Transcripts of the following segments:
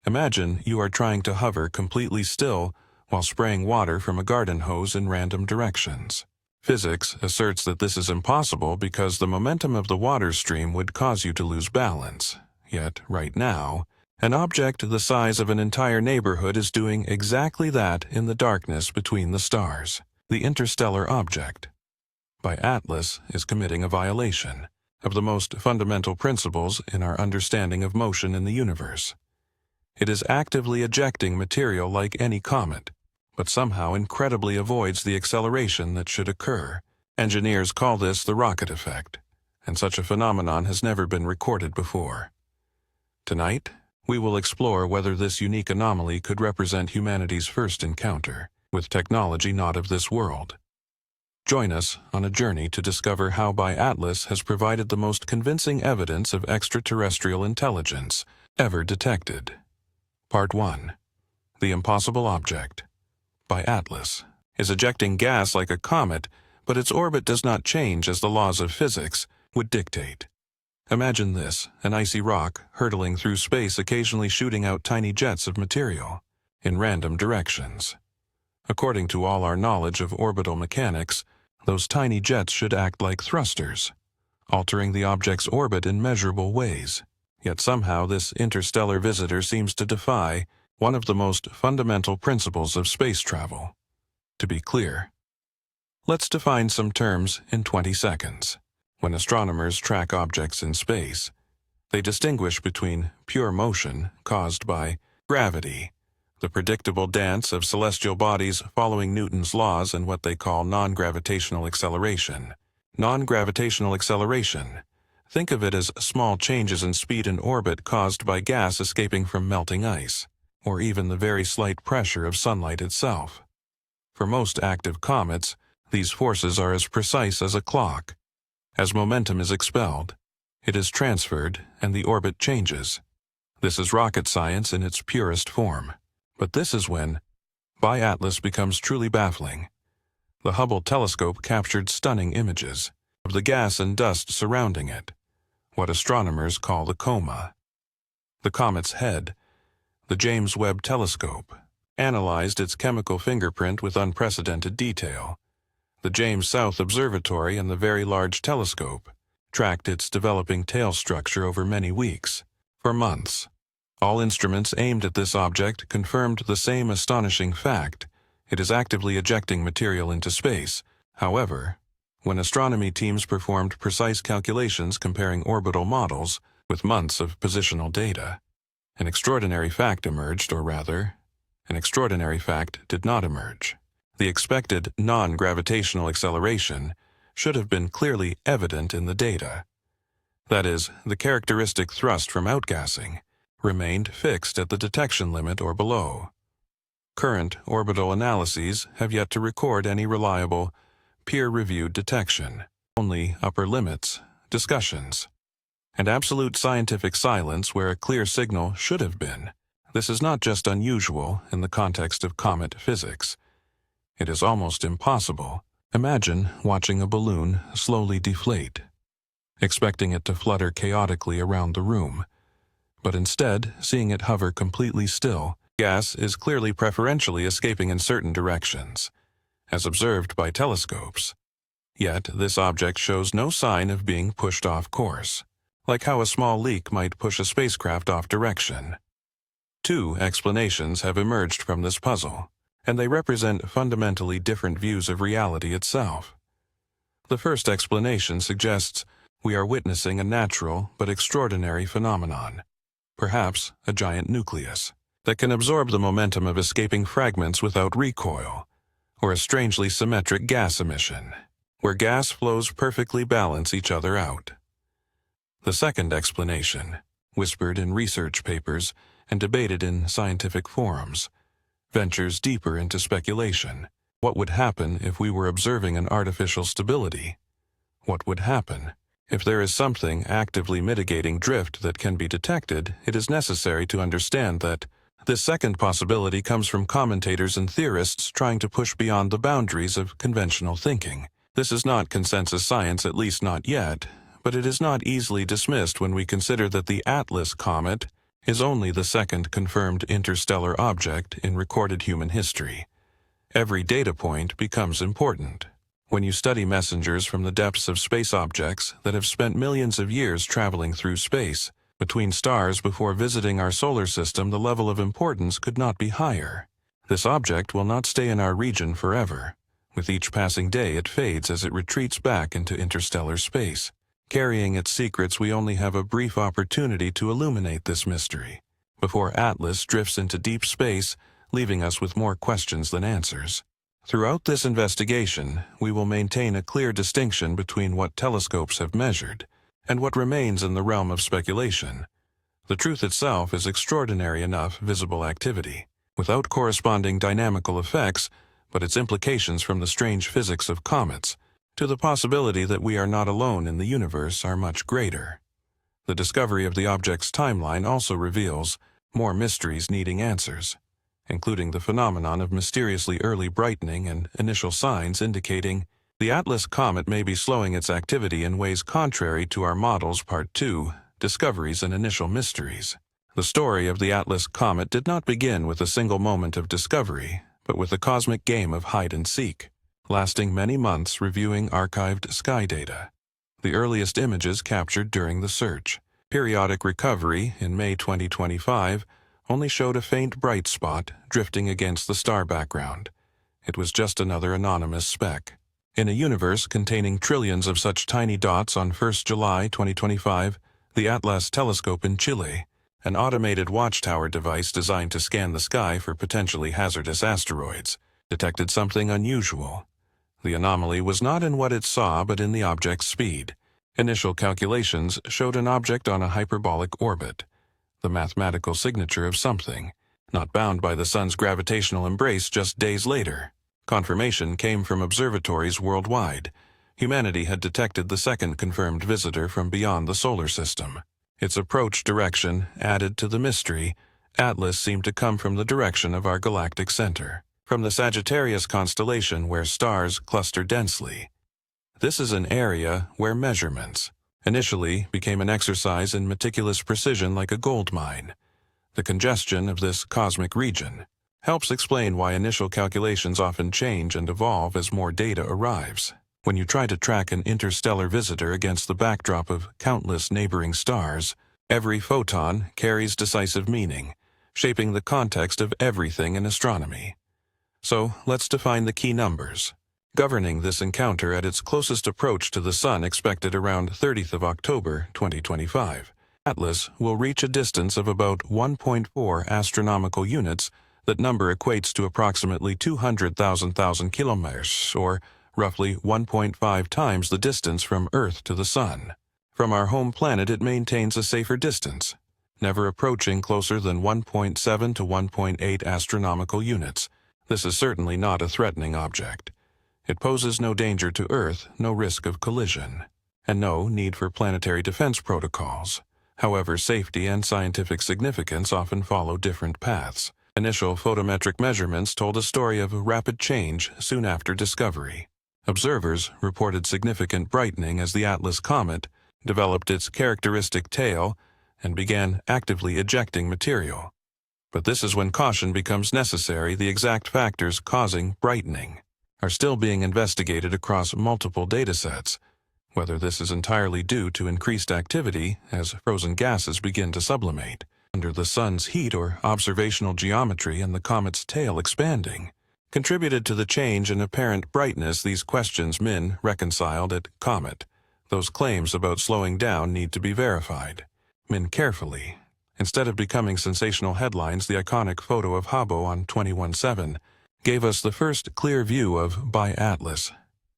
Imagine you are trying to hover completely still while spraying water from a garden hose in random directions. Physics asserts that this is impossible because the momentum of the water stream would cause you to lose balance. Yet, right now, an object the size of an entire neighborhood is doing exactly that in the darkness between the stars. The interstellar object, by Atlas, is committing a violation of the most fundamental principles in our understanding of motion in the universe. It is actively ejecting material like any comet, but somehow incredibly avoids the acceleration that should occur. Engineers call this the rocket effect, and such a phenomenon has never been recorded before. Tonight, we will explore whether this unique anomaly could represent humanity's first encounter with technology not of this world. Join us on a journey to discover how Atlas has provided the most convincing evidence of extraterrestrial intelligence ever detected. Part 1. The Impossible Object. Atlas is ejecting gas like a comet, but its orbit does not change as the laws of physics would dictate. Imagine this, an icy rock hurtling through space, occasionally shooting out tiny jets of material in random directions. According to all our knowledge of orbital mechanics, those tiny jets should act like thrusters, altering the object's orbit in measurable ways. Yet somehow this interstellar visitor seems to defy one of the most fundamental principles of space travel. To be clear, let's define some terms in 20 seconds. When astronomers track objects in space, they distinguish between pure motion caused by gravity, the predictable dance of celestial bodies following Newton's laws, and what they call non-gravitational acceleration. Non-gravitational acceleration. Think of it as small changes in speed and orbit caused by gas escaping from melting ice, or even the very slight pressure of sunlight itself. For most active comets, these forces are as precise as a clock. As momentum is expelled, it is transferred and the orbit changes. This is rocket science in its purest form. But this is when Atlas becomes truly baffling. The Hubble telescope captured stunning images of the gas and dust surrounding it, what astronomers call the coma. The comet's head, the James Webb Telescope, analyzed its chemical fingerprint with unprecedented detail. The James South Observatory and the Very Large Telescope tracked its developing tail structure over many weeks, for months. All instruments aimed at this object confirmed the same astonishing fact: it is actively ejecting material into space. However, when astronomy teams performed precise calculations comparing orbital models with months of positional data, an extraordinary fact emerged, or rather, an extraordinary fact did not emerge. The expected non-gravitational acceleration should have been clearly evident in the data. That is, the characteristic thrust from outgassing remained fixed at the detection limit or below. Current orbital analyses have yet to record any reliable, peer-reviewed detection. Only upper limits, discussions, and absolute scientific silence where a clear signal should have been. This is not just unusual in the context of comet physics. It is almost impossible. Imagine watching a balloon slowly deflate, expecting it to flutter chaotically around the room, but instead seeing it hover completely still. Gas is clearly preferentially escaping in certain directions, as observed by telescopes. Yet this object shows no sign of being pushed off course, like how a small leak might push a spacecraft off direction. Two explanations have emerged from this puzzle, and they represent fundamentally different views of reality itself. The first explanation suggests we are witnessing a natural but extraordinary phenomenon, perhaps a giant nucleus, that can absorb the momentum of escaping fragments without recoil, or a strangely symmetric gas emission, where gas flows perfectly balance each other out. The second explanation, whispered in research papers and debated in scientific forums, ventures deeper into speculation. What would happen if we were observing an artificial stability? What would happen if there is something actively mitigating drift that can be detected? It is necessary to understand that this second possibility comes from commentators and theorists trying to push beyond the boundaries of conventional thinking. This is not consensus science, at least not yet, but it is not easily dismissed when we consider that the Atlas comet is only the second confirmed interstellar object in recorded human history. Every data point becomes important. When you study messengers from the depths of space objects that have spent millions of years traveling through space, between stars before visiting our solar system, the level of importance could not be higher. This object will not stay in our region forever. With each passing day, it fades as it retreats back into interstellar space. Carrying its secrets, we only have a brief opportunity to illuminate this mystery, before Atlas drifts into deep space, leaving us with more questions than answers. Throughout this investigation, we will maintain a clear distinction between what telescopes have measured and what remains in the realm of speculation. The truth itself is extraordinary enough visible activity, without corresponding dynamical effects, but its implications from the strange physics of comets to the possibility that we are not alone in the universe are much greater. The discovery of the object's timeline also reveals more mysteries needing answers, including the phenomenon of mysteriously early brightening and initial signs indicating the Atlas comet may be slowing its activity in ways contrary to our models. Part 2, Discoveries and Initial Mysteries. The story of the Atlas comet did not begin with a single moment of discovery, but with a cosmic game of hide and seek, lasting many months reviewing archived sky data. The earliest images captured during the search. Periodic recovery in May 2025 only showed a faint bright spot drifting against the star background. It was just another anonymous speck. In a universe containing trillions of such tiny dots, on 1 July 2025, the Atlas telescope in Chile, an automated watchtower device designed to scan the sky for potentially hazardous asteroids, detected something unusual. The anomaly was not in what it saw, but in the object's speed. Initial calculations showed an object on a hyperbolic orbit, the mathematical signature of something, not bound by the sun's gravitational embrace. Just days later, confirmation came from observatories worldwide. Humanity had detected the second confirmed visitor from beyond the solar system. Its approach direction added to the mystery. Atlas seemed to come from the direction of our galactic center, from the Sagittarius constellation where stars cluster densely. This is an area where measurements initially became an exercise in meticulous precision like a gold mine. The congestion of this cosmic region helps explain why initial calculations often change and evolve as more data arrives. When you try to track an interstellar visitor against the backdrop of countless neighboring stars, every photon carries decisive meaning, shaping the context of everything in astronomy. So, let's define the key numbers governing this encounter at its closest approach to the Sun, expected around 30th of October 2025. Atlas will reach a distance of about 1.4 astronomical units. That number equates to approximately 200,000 kilometers, or roughly 1.5 times the distance from Earth to the Sun. From our home planet, it maintains a safer distance, never approaching closer than 1.7 to 1.8 astronomical units. This is certainly not a threatening object. It poses no danger to Earth, no risk of collision, and no need for planetary defense protocols. However, safety and scientific significance often follow different paths. Initial photometric measurements told a story of rapid change soon after discovery. Observers reported significant brightening as the Atlas comet developed its characteristic tail and began actively ejecting material. But this is when caution becomes necessary. The exact factors causing brightening are still being investigated across multiple datasets. Whether this is entirely due to increased activity as frozen gases begin to sublimate under the sun's heat, or observational geometry and the comet's tail expanding contributed to the change in apparent brightness. These questions reconciled at Comet. Those claims about slowing down need to be verified. Carefully. Instead of becoming sensational headlines, the iconic photo of Hubble on 21/7 gave us the first clear view of by Atlas,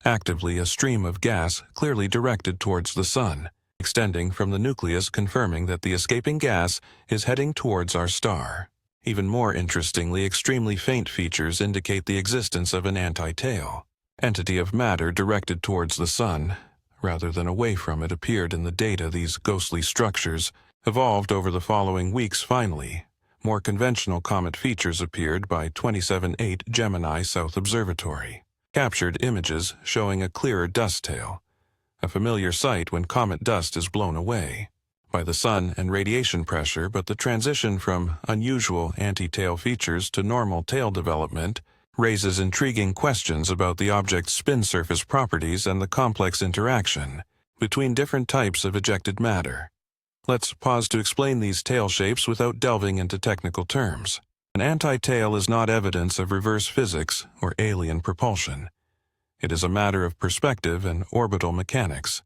actively a stream of gas clearly directed towards the sun, extending from the nucleus, confirming that the escaping gas is heading towards our star. Even more interestingly, extremely faint features indicate the existence of an anti-tail, entity of matter directed towards the sun, rather than away from it, appeared in the data. These ghostly structures evolved over the following weeks. Finally, more conventional comet features appeared by 27/8 Gemini South Observatory. Captured images showing a clearer dust tail, a familiar sight when comet dust is blown away. by the sun and radiation pressure, but the transition from unusual anti-tail features to normal tail development raises intriguing questions about the object's spin surface properties and the complex interaction between different types of ejected matter. Let's pause to explain these tail shapes without delving into technical terms. An anti-tail is not evidence of reverse physics or alien propulsion. It is a matter of perspective and orbital mechanics.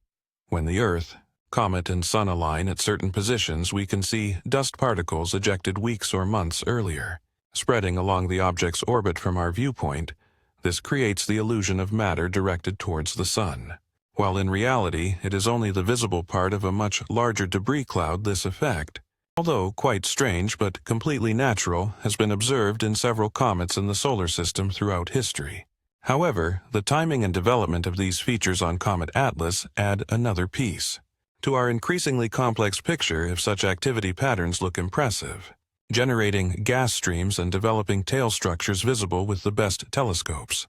When the Earth, comet, and Sun align at certain positions, we can see dust particles ejected weeks or months earlier. Spreading along the object's orbit from our viewpoint, this creates the illusion of matter directed towards the Sun. While in reality, it is only the visible part of a much larger debris cloud. This effect, although quite strange but completely natural, has been observed in several comets in the solar system throughout history. However, the timing and development of these features on Comet Atlas add another piece to our increasingly complex picture if such activity patterns look impressive, generating gas streams and developing tail structures visible with the best telescopes.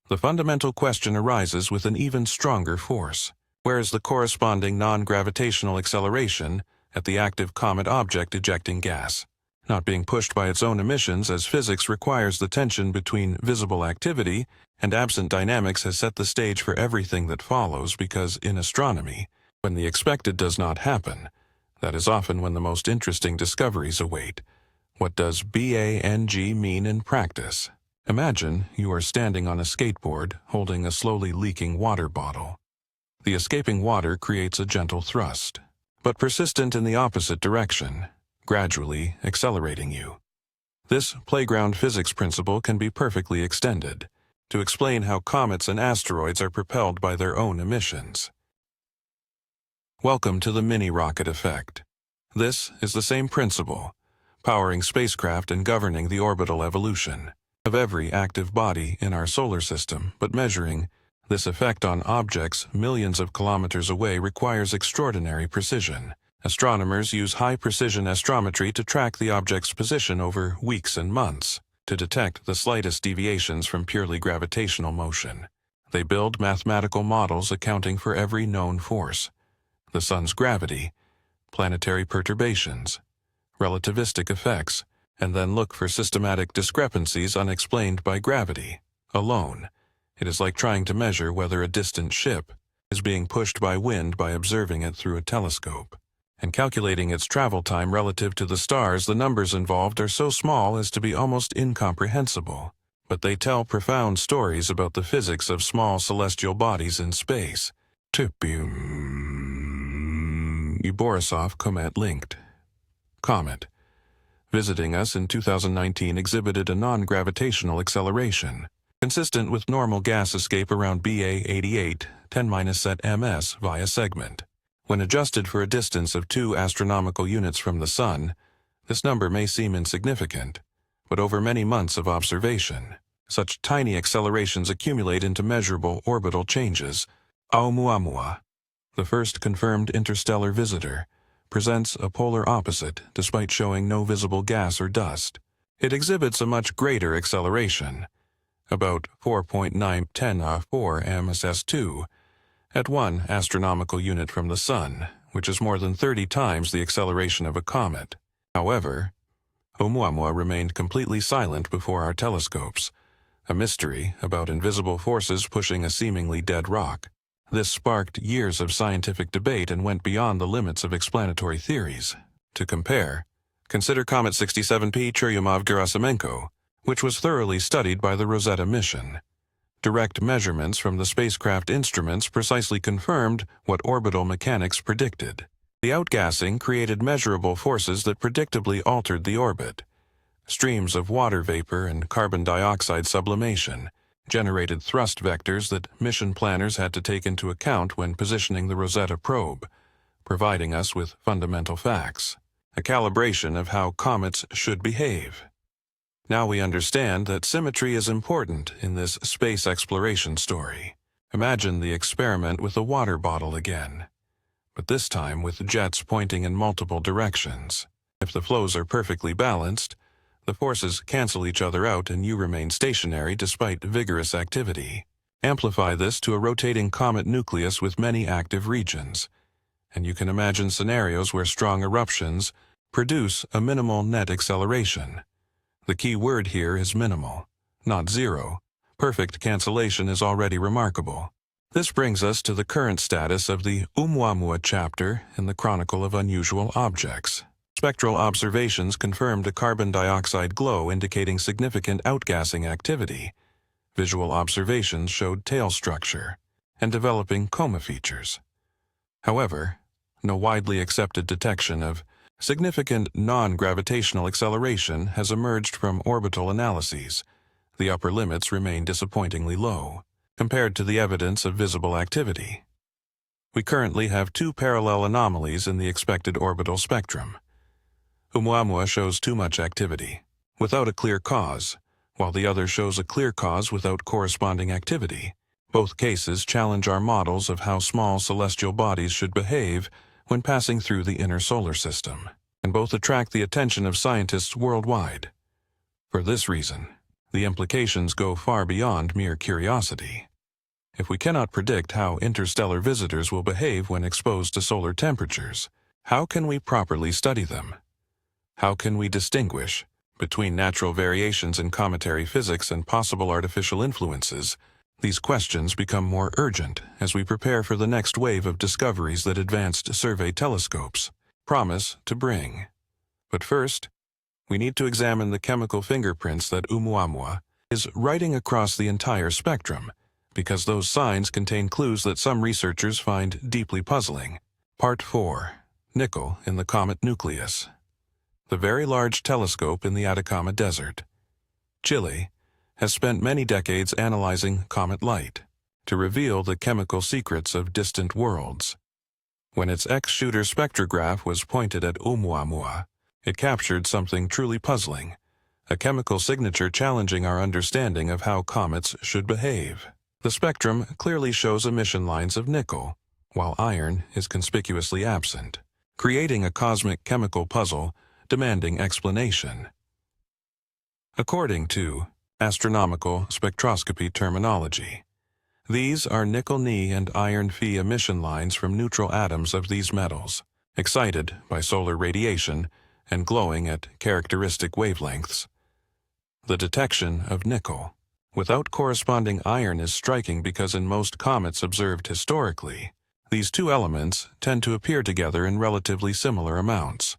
The fundamental question arises with an even stronger force. Where is the corresponding non-gravitational acceleration at the active comet object ejecting gas, not being pushed by its own emissions, as physics requires the tension between visible activity and absent dynamics has set the stage for everything that follows, because in astronomy, when the expected does not happen, that is often when the most interesting discoveries await. What does BANG mean in practice? Imagine you are standing on a skateboard holding a slowly leaking water bottle. The escaping water creates a gentle thrust, but persistent in the opposite direction, gradually accelerating you. This playground physics principle can be perfectly extended to explain how comets and asteroids are propelled by their own emissions. Welcome to the mini-rocket effect. This is the same principle, powering spacecraft and governing the orbital evolution of every active body in our solar system, but measuring this effect on objects millions of kilometers away requires extraordinary precision. Astronomers use high-precision astrometry to track the object's position over weeks and months, to detect the slightest deviations from purely gravitational motion. They build mathematical models accounting for every known force: the sun's gravity, planetary perturbations, relativistic effects, and then look for systematic discrepancies unexplained by gravity alone. It is like trying to measure whether a distant ship is being pushed by wind by observing it through a telescope. And calculating its travel time relative to the stars, the numbers involved are so small as to be almost incomprehensible. But they tell profound stories about the physics of small celestial bodies in space. Borisov Comet linked. Comet, visiting us in 2019, exhibited a non-gravitational acceleration, consistent with normal gas escape around BA88 10-ms via segment. When adjusted for a distance of 2 astronomical units from the Sun, this number may seem insignificant, but over many months of observation, such tiny accelerations accumulate into measurable orbital changes. Oumuamua, the first confirmed interstellar visitor, presents a polar opposite despite showing no visible gas or dust. It exhibits a much greater acceleration, about 4.910 ms2, at 1 astronomical unit from the Sun, which is more than 30 times the acceleration of a comet. However, Oumuamua remained completely silent before our telescopes, a mystery about invisible forces pushing a seemingly dead rock. This sparked years of scientific debate and went beyond the limits of explanatory theories. To compare, consider Comet 67P Churyumov-Gerasimenko, which was thoroughly studied by the Rosetta mission. Direct measurements from the spacecraft instruments precisely confirmed what orbital mechanics predicted. The outgassing created measurable forces that predictably altered the orbit. Streams of water vapor and carbon dioxide sublimation generated thrust vectors that mission planners had to take into account when positioning the Rosetta probe, providing us with fundamental facts, a calibration of how comets should behave. Now we understand that symmetry is important in this space exploration story. Imagine the experiment with a water bottle again, but this time with jets pointing in multiple directions. If the flows are perfectly balanced, the forces cancel each other out and you remain stationary despite vigorous activity. Amplify this to a rotating comet nucleus with many active regions, and you can imagine scenarios where strong eruptions produce a minimal net acceleration. The key word here is minimal, not zero. Perfect cancellation is already remarkable. This brings us to the current status of the Oumuamua chapter in the Chronicle of Unusual Objects. Spectral observations confirmed a carbon dioxide glow indicating significant outgassing activity. Visual observations showed tail structure and developing coma features. However, no widely accepted detection of significant non-gravitational acceleration has emerged from orbital analyses. The upper limits remain disappointingly low compared to the evidence of visible activity. We currently have two parallel anomalies in the expected orbital spectrum. Oumuamua shows too much activity, without a clear cause, while the other shows a clear cause without corresponding activity. Both cases challenge our models of how small celestial bodies should behave when passing through the inner solar system, and both attract the attention of scientists worldwide. For this reason, the implications go far beyond mere curiosity. If we cannot predict how interstellar visitors will behave when exposed to solar temperatures, how can we properly study them? How can we distinguish between natural variations in cometary physics and possible artificial influences? These questions become more urgent as we prepare for the next wave of discoveries that advanced survey telescopes promise to bring. But first, we need to examine the chemical fingerprints that Oumuamua is writing across the entire spectrum, because those signs contain clues that some researchers find deeply puzzling. Part 4. Nickel in the Comet Nucleus. The Very Large Telescope in the Atacama Desert, Chile, has spent many decades analyzing comet light to reveal the chemical secrets of distant worlds. When its X-shooter spectrograph was pointed at Oumuamua, it captured something truly puzzling, a chemical signature challenging our understanding of how comets should behave. The spectrum clearly shows emission lines of nickel, while iron is conspicuously absent, creating a cosmic chemical puzzle demanding explanation. According to astronomical spectroscopy terminology, these are nickel Ni and iron Fe emission lines from neutral atoms of these metals, excited by solar radiation and glowing at characteristic wavelengths. The detection of nickel without corresponding iron is striking because in most comets observed historically, these two elements tend to appear together in relatively similar amounts.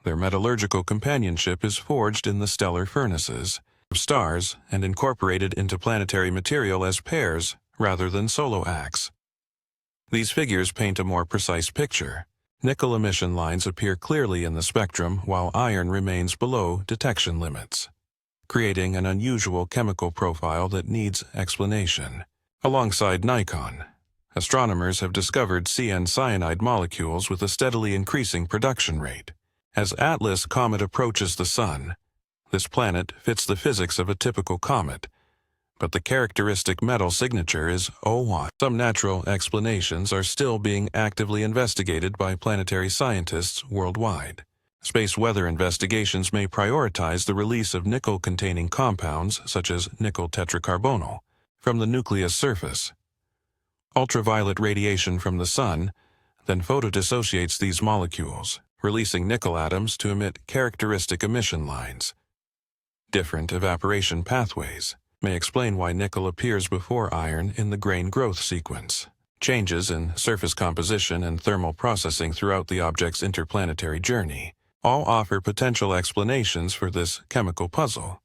Their metallurgical companionship is forged in the stellar furnaces of stars and incorporated into planetary material as pairs rather than solo acts. These figures paint a more precise picture. Nickel emission lines appear clearly in the spectrum while iron remains below detection limits, creating an unusual chemical profile that needs explanation. Alongside Nikon, astronomers have discovered CN cyanide molecules with a steadily increasing production rate. As Atlas comet approaches the Sun, this planet fits the physics of a typical comet, but the characteristic metal signature is O1. Some natural explanations are still being actively investigated by planetary scientists worldwide. Space weather investigations may prioritize the release of nickel-containing compounds, such as nickel tetracarbonyl, from the nucleus surface. Ultraviolet radiation from the Sun then photodissociates these molecules, releasing nickel atoms to emit characteristic emission lines. Different evaporation pathways may explain why nickel appears before iron in the grain growth sequence. Changes in surface composition and thermal processing throughout the object's interplanetary journey all offer potential explanations for this chemical puzzle.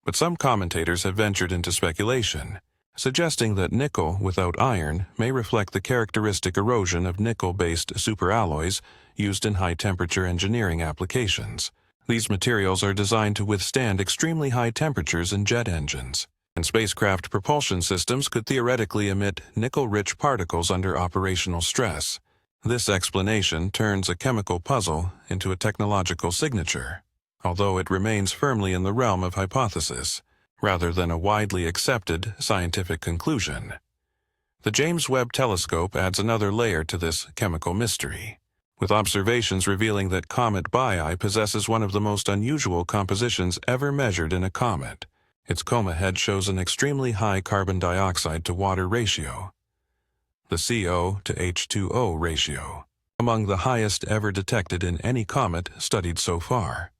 But some commentators have ventured into speculation, suggesting that nickel without iron may reflect the characteristic erosion of nickel-based superalloys used in high-temperature engineering applications. These materials are designed to withstand extremely high temperatures in jet engines, and spacecraft propulsion systems could theoretically emit nickel-rich particles under operational stress. This explanation turns a chemical puzzle into a technological signature, although it remains firmly in the realm of hypothesis, rather than a widely accepted scientific conclusion. The James Webb Telescope adds another layer to this chemical mystery, with observations revealing that comet Bayi possesses one of the most unusual compositions ever measured in a comet. Its coma head shows an extremely high carbon dioxide to water ratio, the CO to H2O ratio, among the highest ever detected in any comet studied so far.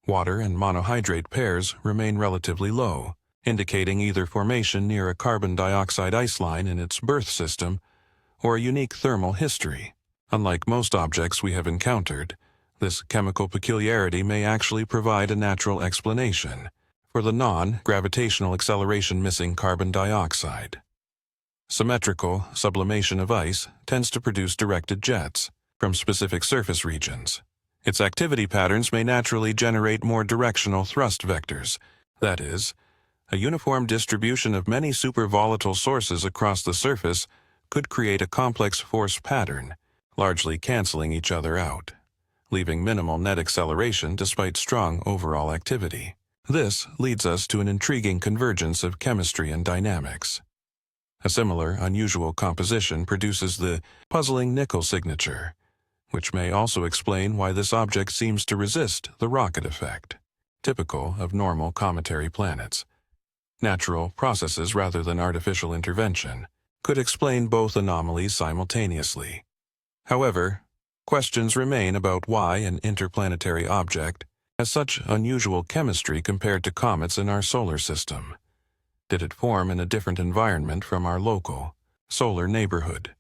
Water and monohydrate pairs remain relatively low, indicating either formation near a carbon dioxide ice line in its birth system or a unique thermal history. Unlike most objects we have encountered, this chemical peculiarity may actually provide a natural explanation for the non-gravitational acceleration missing carbon dioxide. Symmetrical sublimation of ice tends to produce directed jets from specific surface regions. Its activity patterns may naturally generate more directional thrust vectors, that is, a uniform distribution of many supervolatile sources across the surface could create a complex force pattern, largely canceling each other out, leaving minimal net acceleration despite strong overall activity. This leads us to an intriguing convergence of chemistry and dynamics. A similar, unusual composition produces the puzzling nickel signature, which may also explain why this object seems to resist the rocket effect, typical of normal cometary planets. Natural processes rather than artificial intervention could explain both anomalies simultaneously. However, questions remain about why an interplanetary object has such unusual chemistry compared to comets in our solar system. Did it form in a different environment from our local, solar neighborhood?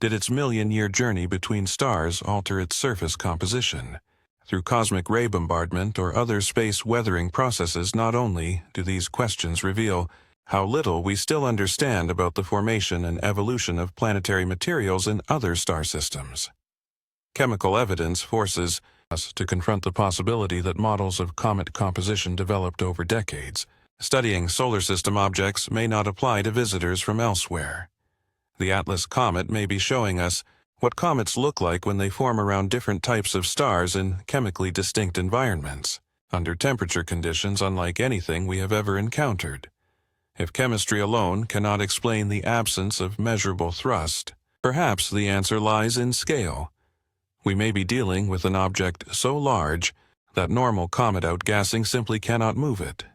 Did its million-year journey between stars alter its surface composition? Through cosmic ray bombardment or other space weathering processes, not only do these questions reveal how little we still understand about the formation and evolution of planetary materials in other star systems. Chemical evidence forces us to confront the possibility that models of comet composition developed over decades. Studying solar system objects may not apply to visitors from elsewhere. The Atlas comet may be showing us what comets look like when they form around different types of stars in chemically distinct environments, under temperature conditions unlike anything we have ever encountered. If chemistry alone cannot explain the absence of measurable thrust, perhaps the answer lies in scale. We may be dealing with an object so large that normal comet outgassing simply cannot move it.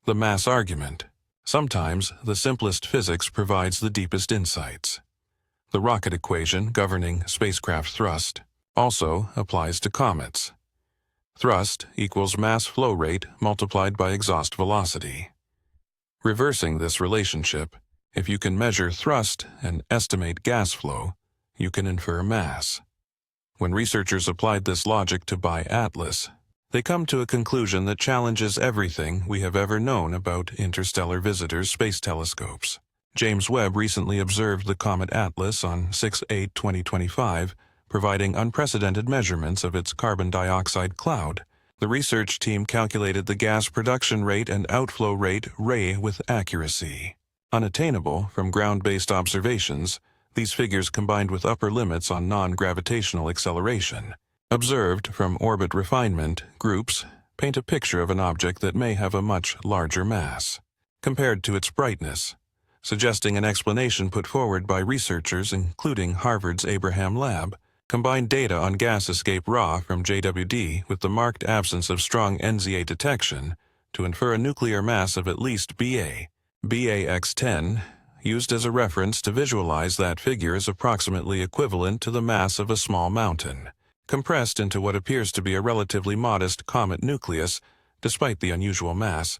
The mass argument. Sometimes the simplest physics provides the deepest insights. The rocket equation governing spacecraft thrust also applies to comets. Thrust equals mass flow rate multiplied by exhaust velocity. Reversing this relationship, if you can measure thrust and estimate gas flow, you can infer mass. When researchers applied this logic to Atlas, they come to a conclusion that challenges everything we have ever known about interstellar visitors' space telescopes. James Webb recently observed the comet Atlas on 6/8/2025, providing unprecedented measurements of its carbon dioxide cloud. The research team calculated the gas production rate and outflow rate with accuracy. Unattainable from ground-based observations, these figures combined with upper limits on non-gravitational acceleration, observed from orbit refinement groups, paint a picture of an object that may have a much larger mass, compared to its brightness, suggesting an explanation put forward by researchers including Harvard's Abraham Lab, combined data on gas escape raw from JWD with the marked absence of strong NZA detection to infer a nuclear mass of at least BAX10, used as a reference to visualize that figure as approximately equivalent to the mass of a small mountain, compressed into what appears to be a relatively modest comet nucleus, despite the unusual mass,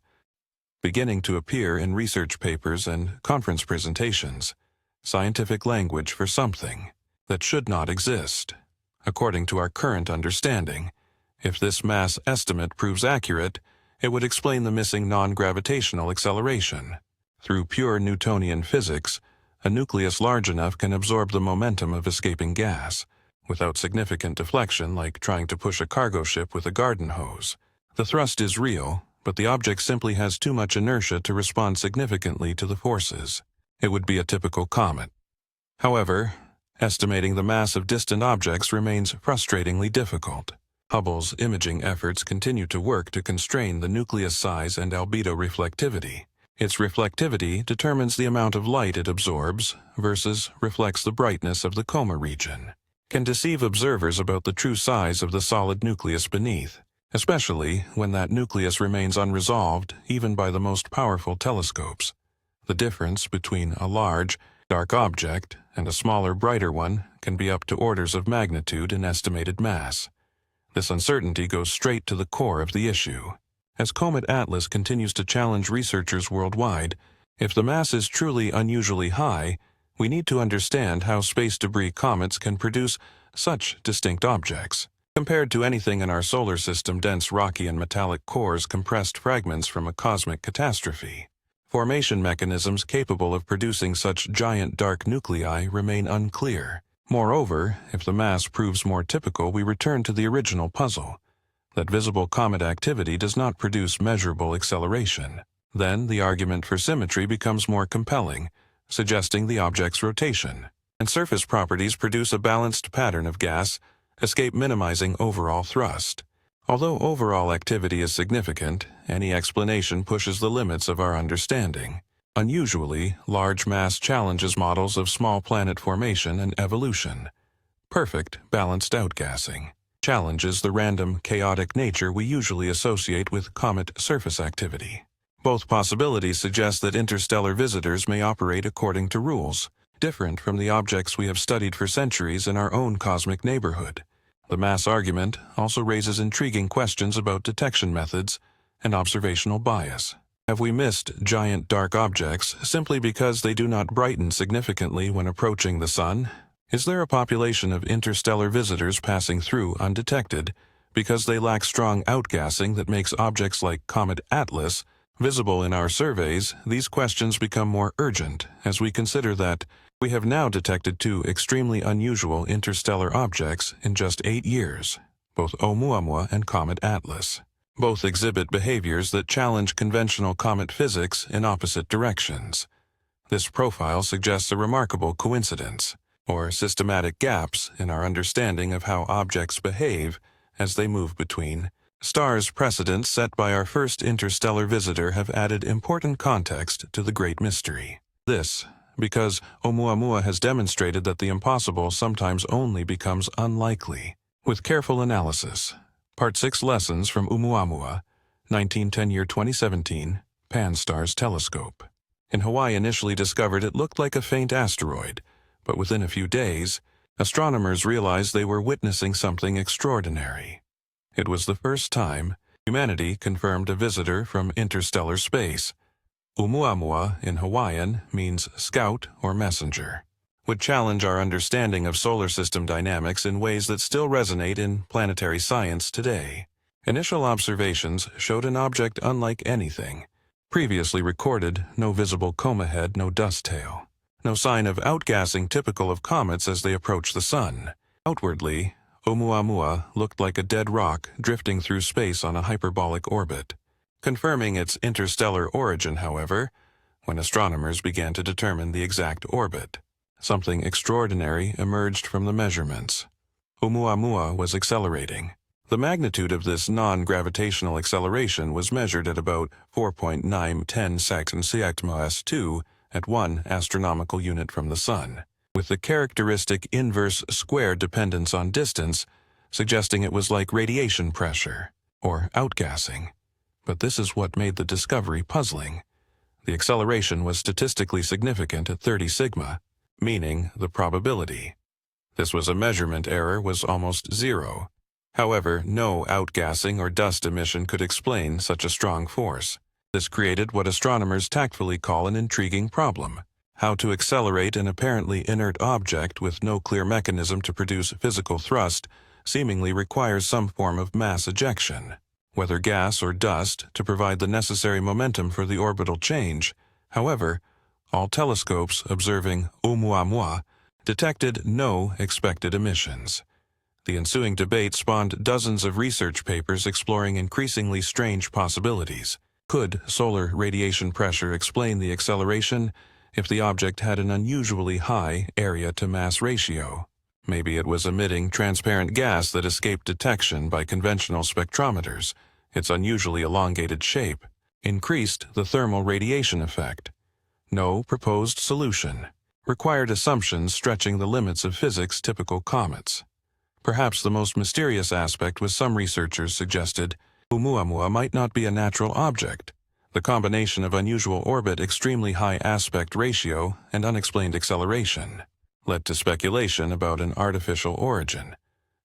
beginning to appear in research papers and conference presentations, scientific language for something that should not exist. According to our current understanding, if this mass estimate proves accurate, it would explain the missing non-gravitational acceleration. Through pure Newtonian physics, a nucleus large enough can absorb the momentum of escaping gas, without significant deflection like trying to push a cargo ship with a garden hose. The thrust is real, but the object simply has too much inertia to respond significantly to the forces. It would be a typical comet. However, estimating the mass of distant objects remains frustratingly difficult. Hubble's imaging efforts continue to work to constrain the nucleus size and albedo reflectivity. Its reflectivity determines the amount of light it absorbs versus reflects the brightness of the coma region, can deceive observers about the true size of the solid nucleus beneath, especially when that nucleus remains unresolved even by the most powerful telescopes. The difference between a large, dark object, and a smaller, brighter one can be up to orders of magnitude in estimated mass. This uncertainty goes straight to the core of the issue. As Comet Atlas continues to challenge researchers worldwide, if the mass is truly unusually high, we need to understand how space debris comets can produce such distinct objects. Compared to anything in our solar system, dense rocky and metallic cores compressed fragments from a cosmic catastrophe. Formation mechanisms capable of producing such giant dark nuclei remain unclear. Moreover, if the mass proves more typical, we return to the original puzzle, that visible comet activity does not produce measurable acceleration. Then the argument for symmetry becomes more compelling, suggesting the object's rotation, and surface properties produce a balanced pattern of gas escape, minimizing overall thrust. Although overall activity is significant, any explanation pushes the limits of our understanding. Unusually, large mass challenges models of small planet formation and evolution. Perfect, balanced outgassing challenges the random, chaotic nature we usually associate with comet surface activity. Both possibilities suggest that interstellar visitors may operate according to rules, different from the objects we have studied for centuries in our own cosmic neighborhood. The mass argument also raises intriguing questions about detection methods and observational bias. Have we missed giant dark objects simply because they do not brighten significantly when approaching the sun? Is there a population of interstellar visitors passing through undetected because they lack strong outgassing that makes objects like Comet Atlas visible in our surveys? These questions become more urgent as we consider that we have now detected two extremely unusual interstellar objects in just 8 years, both Oumuamua and Comet Atlas. Both exhibit behaviors that challenge conventional comet physics in opposite directions. This profile suggests a remarkable coincidence, or systematic gaps in our understanding of how objects behave as they move between stars. Precedents set by our first interstellar visitor have added important context to the great mystery. This, because Oumuamua has demonstrated that the impossible sometimes only becomes unlikely. With careful analysis, Part 6 Lessons from Oumuamua, 1910-2017, Pan-STARRS telescope. In Hawaii, initially discovered, it looked like a faint asteroid, but within a few days, astronomers realized they were witnessing something extraordinary. It was the first time humanity confirmed a visitor from interstellar space. Oumuamua in Hawaiian means scout or messenger, would challenge our understanding of solar system dynamics in ways that still resonate in planetary science today. Initial observations showed an object unlike anything previously recorded: no visible coma head, no dust tail, no sign of outgassing typical of comets as they approach the sun. Outwardly, Oumuamua looked like a dead rock drifting through space on a hyperbolic orbit. Confirming its interstellar origin, however, when astronomers began to determine the exact orbit, something extraordinary emerged from the measurements. Oumuamua was accelerating. The magnitude of this non-gravitational acceleration was measured at about 4.910 seconds s2 at 1 astronomical unit from the Sun, with the characteristic inverse square dependence on distance, suggesting it was like radiation pressure, or outgassing. But this is what made the discovery puzzling. The acceleration was statistically significant at 30 sigma, meaning the probability. This was a measurement error was almost zero. However, no outgassing or dust emission could explain such a strong force. This created what astronomers tactfully call an intriguing problem: how to accelerate an apparently inert object with no clear mechanism to produce physical thrust seemingly requires some form of mass ejection, whether gas or dust, to provide the necessary momentum for the orbital change. However, all telescopes observing Oumuamua detected no expected emissions. The ensuing debate spawned dozens of research papers exploring increasingly strange possibilities. Could solar radiation pressure explain the acceleration if the object had an unusually high area-to-mass ratio? Maybe it was emitting transparent gas that escaped detection by conventional spectrometers. Its unusually elongated shape increased the thermal radiation effect. No proposed solution. Required assumptions stretching the limits of physics typical comets. Perhaps the most mysterious aspect was some researchers suggested Oumuamua might not be a natural object, The combination of unusual orbit, extremely high aspect ratio, and unexplained acceleration led to speculation about an artificial origin,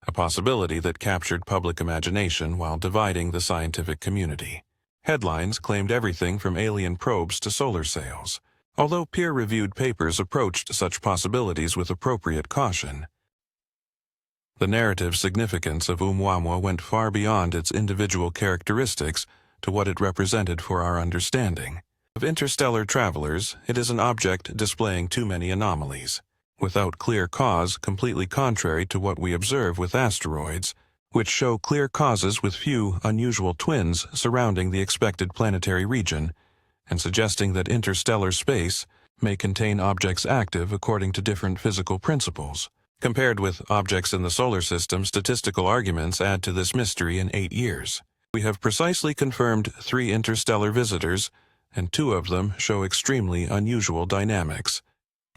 a possibility that captured public imagination while dividing the scientific community. Headlines claimed everything from alien probes to solar sails. Although peer-reviewed papers approached such possibilities with appropriate caution, the narrative significance of Oumuamua went far beyond its individual characteristics to what it represented for our understanding. Of interstellar travelers, it is an object displaying too many anomalies, without clear cause, completely contrary to what we observe with asteroids, which show clear causes with few unusual twins surrounding the expected planetary region, and suggesting that interstellar space may contain objects active according to different physical principles. Compared with objects in the solar system, statistical arguments add to this mystery in 8 years. We have precisely confirmed 3 interstellar visitors, and 2 of them show extremely unusual dynamics.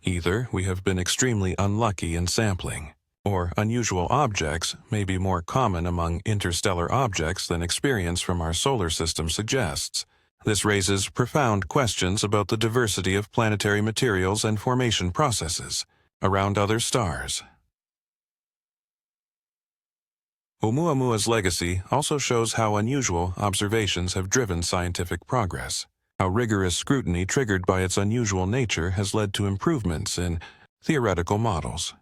Either we have been extremely unlucky in sampling, or unusual objects may be more common among interstellar objects than experience from our solar system suggests. This raises profound questions about the diversity of planetary materials and formation processes around other stars. Oumuamua's legacy also shows how unusual observations have driven scientific progress, how rigorous scrutiny triggered by its unusual nature has led to improvements in theoretical models,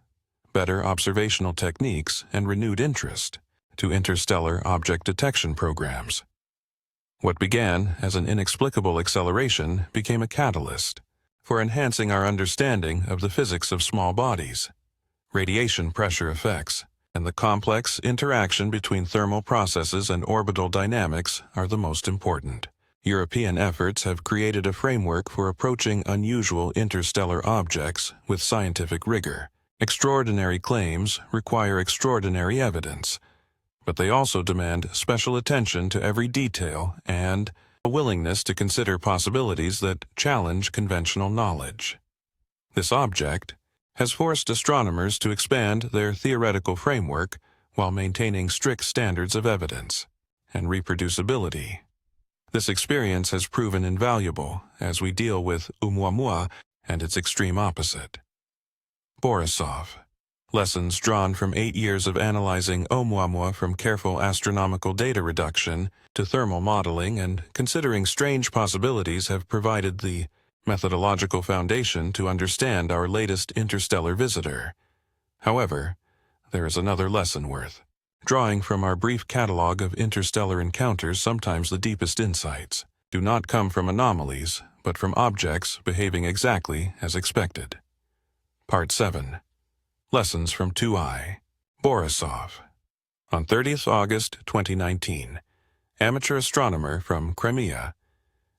better observational techniques, and renewed interest to interstellar object detection programs. What began as an inexplicable acceleration became a catalyst for enhancing our understanding of the physics of small bodies, radiation pressure effects, and the complex interaction between thermal processes and orbital dynamics are the most important. European efforts have created a framework for approaching unusual interstellar objects with scientific rigor. Extraordinary claims require extraordinary evidence, but they also demand special attention to every detail and a willingness to consider possibilities that challenge conventional knowledge. This object has forced astronomers to expand their theoretical framework while maintaining strict standards of evidence and reproducibility. This experience has proven invaluable as we deal with Oumuamua and its extreme opposite, Borisov. Lessons drawn from 8 years of analyzing Oumuamua, from careful astronomical data reduction to thermal modeling and considering strange possibilities, have provided the methodological foundation to understand our latest interstellar visitor. However, there is another lesson worth drawing from our brief catalog of interstellar encounters. Sometimes the deepest insights do not come from anomalies, but from objects behaving exactly as expected. Part 7. Lessons from 2I. Borisov. On 30th August 2019, amateur astronomer from Crimea,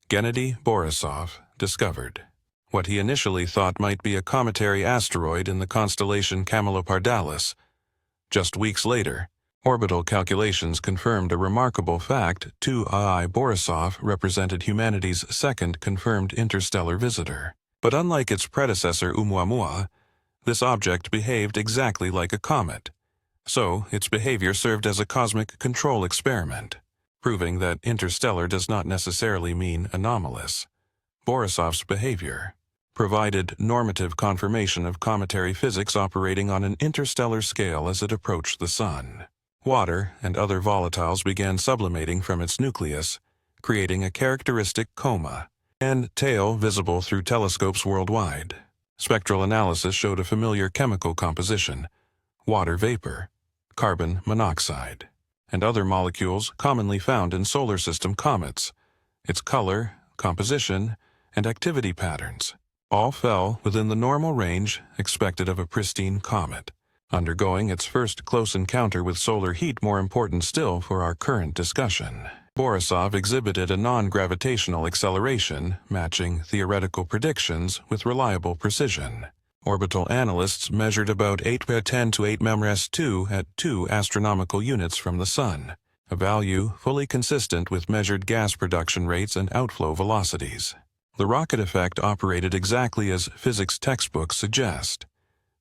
Gennady Borisov, discovered what he initially thought might be a cometary asteroid in the constellation Camelopardalis. Just weeks later, orbital calculations confirmed a remarkable fact: 2I Borisov represented humanity's second confirmed interstellar visitor. But unlike its predecessor Oumuamua, this object behaved exactly like a comet, so its behavior served as a cosmic control experiment, proving that interstellar does not necessarily mean anomalous. Borisov's behavior provided normative confirmation of cometary physics operating on an interstellar scale as it approached the Sun. Water and other volatiles began sublimating from its nucleus, creating a characteristic coma and tail visible through telescopes worldwide. Spectral analysis showed a familiar chemical composition: water vapor, carbon monoxide, and other molecules commonly found in solar system comets. Its color, composition, and activity patterns all fell within the normal range expected of a pristine comet, undergoing its first close encounter with solar heat. More important still for our current discussion, Borisov exhibited a non-gravitational acceleration, matching theoretical predictions with reliable precision. Orbital analysts measured about 8 × 10⁸ mRes2 at 2 astronomical units from the Sun, a value fully consistent with measured gas production rates and outflow velocities. The rocket effect operated exactly as physics textbooks suggest.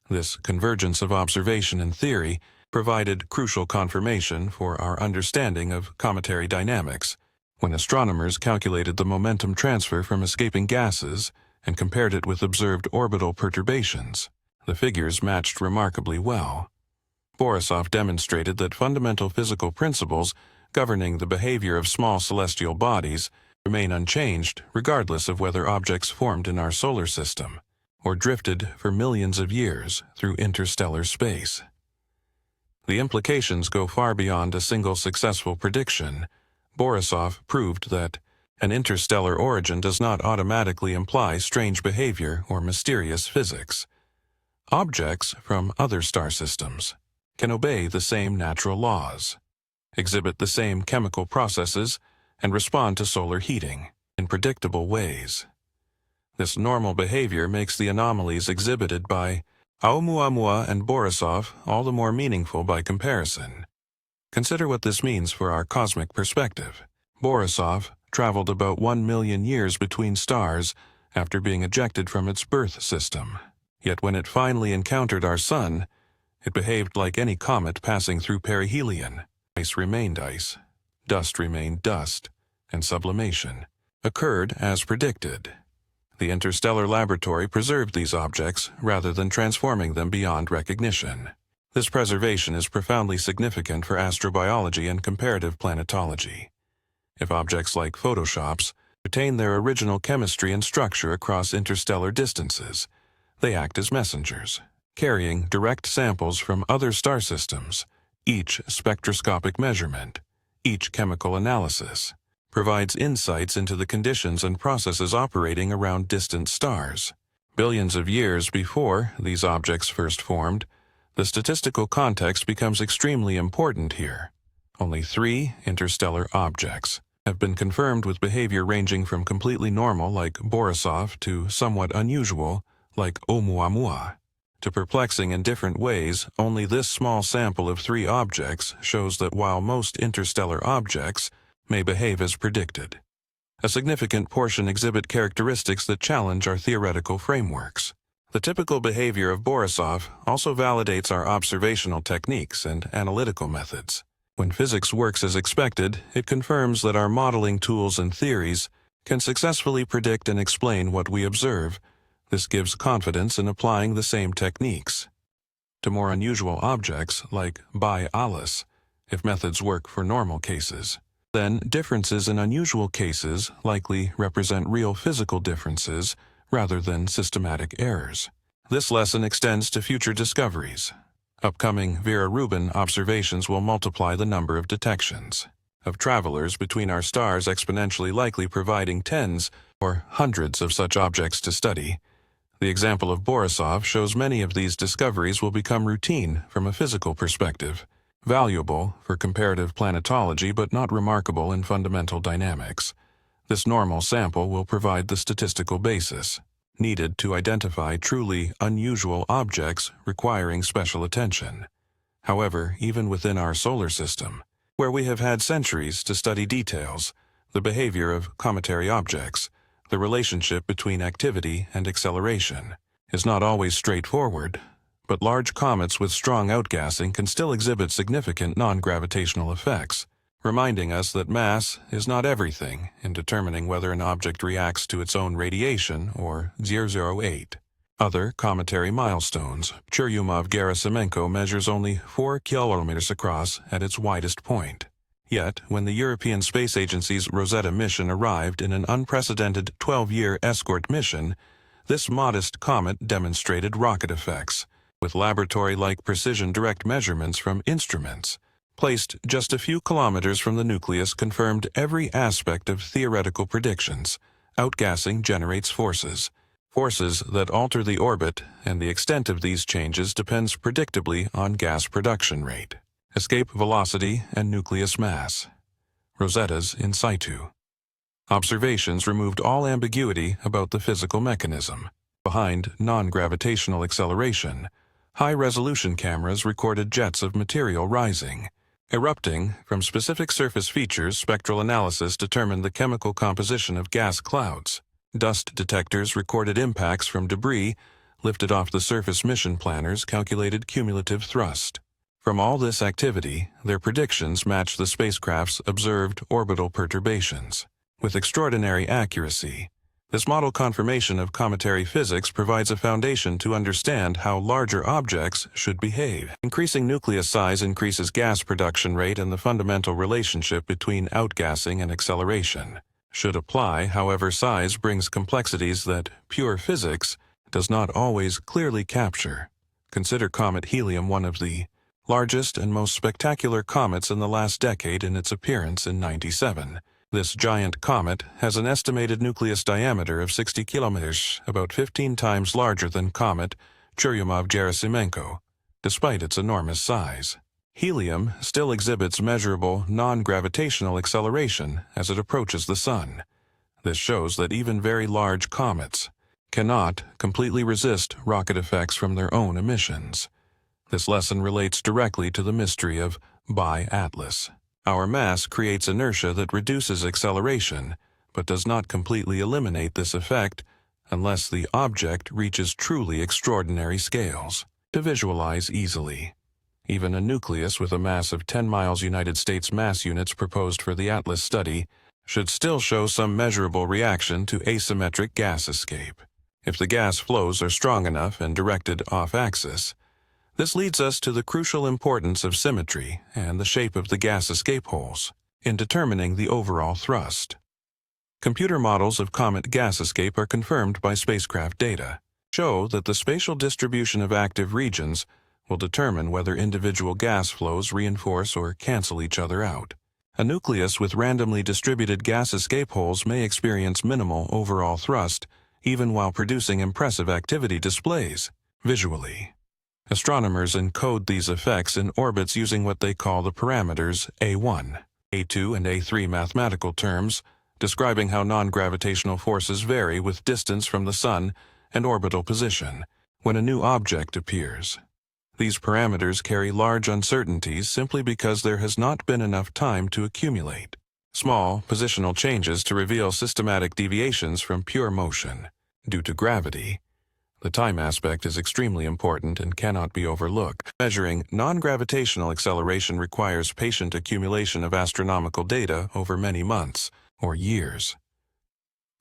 This convergence of observation and theory provided crucial confirmation for our understanding of cometary dynamics, When astronomers calculated the momentum transfer from escaping gases and compared it with observed orbital perturbations, the figures matched remarkably well. Borisov demonstrated that fundamental physical principles governing the behavior of small celestial bodies remain unchanged regardless of whether objects formed in our solar system or drifted for millions of years through interstellar space. The implications go far beyond a single successful prediction. Borisov proved that an interstellar origin does not automatically imply strange behavior or mysterious physics. Objects from other star systems can obey the same natural laws, exhibit the same chemical processes, and respond to solar heating in predictable ways. This normal behavior makes the anomalies exhibited by Oumuamua and Borisov all the more meaningful by comparison. Consider what this means for our cosmic perspective. Borisov traveled about 1 million years between stars after being ejected from its birth system. Yet when it finally encountered our Sun, it behaved like any comet passing through perihelion. Ice remained ice, dust remained dust, and sublimation occurred as predicted. The interstellar laboratory preserved these objects rather than transforming them beyond recognition. This preservation is profoundly significant for astrobiology and comparative planetology. If objects like photoshops retain their original chemistry and structure across interstellar distances, they act as messengers, carrying direct samples from other star systems. Each spectroscopic measurement, each chemical analysis, provides insights into the conditions and processes operating around distant stars. Billions of years before these objects first formed, the statistical context becomes extremely important here. Only 3 interstellar objects have been confirmed with behavior ranging from completely normal, like Borisov, to somewhat unusual, like Oumuamua. To perplexing in different ways, only this small sample of 3 objects shows that while most interstellar objects may behave as predicted, a significant portion exhibit characteristics that challenge our theoretical frameworks. The typical behavior of Borisov also validates our observational techniques and analytical methods. When physics works as expected, it confirms that our modeling tools and theories can successfully predict and explain what we observe. This gives confidence in applying the same techniques to more unusual objects like Alice, if methods work for normal cases. Then differences in unusual cases likely represent real physical differences rather than systematic errors. This lesson extends to future discoveries. Upcoming Vera Rubin observations will multiply the number of detections of travelers between our stars, exponentially likely providing tens or hundreds of such objects to study. The example of Borisov shows many of these discoveries will become routine from a physical perspective, valuable for comparative planetology but not remarkable in fundamental dynamics. This normal sample will provide the statistical basis needed to identify truly unusual objects requiring special attention. However, even within our solar system, where we have had centuries to study details, the behavior of cometary objects, the relationship between activity and acceleration, is not always straightforward, but large comets with strong outgassing can still exhibit significant non-gravitational effects, reminding us that mass is not everything in determining whether an object reacts to its own radiation or 008. Other cometary milestones. Churyumov-Gerasimenko measures only 4 kilometers across at its widest point. Yet, when the European Space Agency's Rosetta mission arrived in an unprecedented 12-year escort mission, this modest comet demonstrated rocket effects, with laboratory-like precision direct measurements from instruments placed just a few kilometers from the nucleus confirmed every aspect of theoretical predictions. Outgassing generates forces that alter the orbit, and the extent of these changes depends predictably on gas production rate, escape velocity, and nucleus mass. Rosetta's in situ. Observations removed all ambiguity about the physical mechanism. Behind non-gravitational acceleration, high-resolution cameras recorded jets of material rising, erupting from specific surface features. Spectral analysis determined the chemical composition of gas clouds. Dust detectors recorded impacts from debris lifted off the surface. Mission planners calculated cumulative thrust From all this activity, their predictions match the spacecraft's observed orbital perturbations. With extraordinary accuracy, this model confirmation of cometary physics provides a foundation to understand how larger objects should behave. Increasing nucleus size increases gas production rate, and the fundamental relationship between outgassing and acceleration should apply. However, size brings complexities that pure physics does not always clearly capture. Consider Comet Helium, one of the largest and most spectacular comets in the last decade in its appearance in '97. This giant comet has an estimated nucleus diameter of 60 kilometers, about 15 times larger than comet Churyumov-Gerasimenko, despite its enormous size. Helium still exhibits measurable non-gravitational acceleration as it approaches the Sun. This shows that even very large comets cannot completely resist rocket effects from their own emissions. This lesson relates directly to the mystery of bi-atlas. Our mass creates inertia that reduces acceleration, but does not completely eliminate this effect unless the object reaches truly extraordinary scales. To visualize easily, even a nucleus with a mass of 10 miles United States mass units proposed for the ATLAS study should still show some measurable reaction to asymmetric gas escape. If the gas flows are strong enough and directed off-axis, this leads us to the crucial importance of symmetry and the shape of the gas escape holes in determining the overall thrust. Computer models of comet gas escape are confirmed by spacecraft data, show that the spatial distribution of active regions will determine whether individual gas flows reinforce or cancel each other out. A nucleus with randomly distributed gas escape holes may experience minimal overall thrust even while producing impressive activity displays visually. Astronomers encode these effects in orbits using what they call the parameters A1, A2, and A3 mathematical terms, describing how non-gravitational forces vary with distance from the Sun and orbital position when a new object appears. These parameters carry large uncertainties simply because there has not been enough time to accumulate small positional changes to reveal systematic deviations from pure motion. Due to gravity, the time aspect is extremely important and cannot be overlooked. Measuring non-gravitational acceleration requires patient accumulation of astronomical data over many months or years.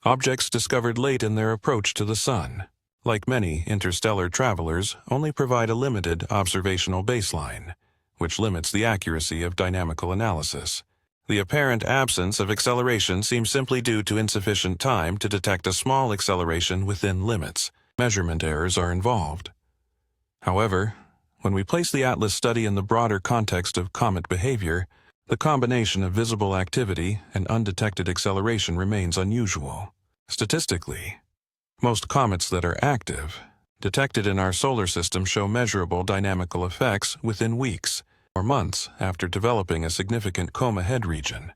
Objects discovered late in their approach to the Sun, like many interstellar travelers, only provide a limited observational baseline, which limits the accuracy of dynamical analysis. The apparent absence of acceleration seems simply due to insufficient time to detect a small acceleration within limits. Measurement errors are involved. However, when we place the ATLAS study in the broader context of comet behavior, the combination of visible activity and undetected acceleration remains unusual. Statistically, most comets that are active, detected in our solar system, show measurable dynamical effects within weeks or months after developing a significant coma head region.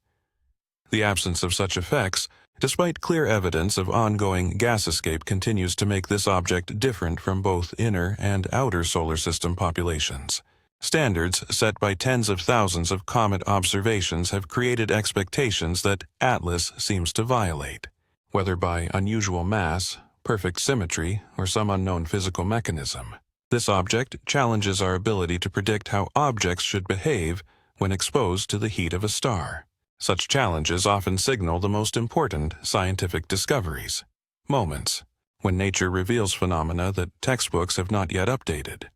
The absence of such effects, despite clear evidence of ongoing gas escape, continues to make this object different from both inner and outer solar system populations. Standards set by tens of thousands of comet observations have created expectations that ATLAS seems to violate, whether by unusual mass, perfect symmetry, or some unknown physical mechanism. This object challenges our ability to predict how objects should behave when exposed to the heat of a star. Such challenges often signal the most important scientific discoveries, moments when nature reveals phenomena that textbooks have not yet updated.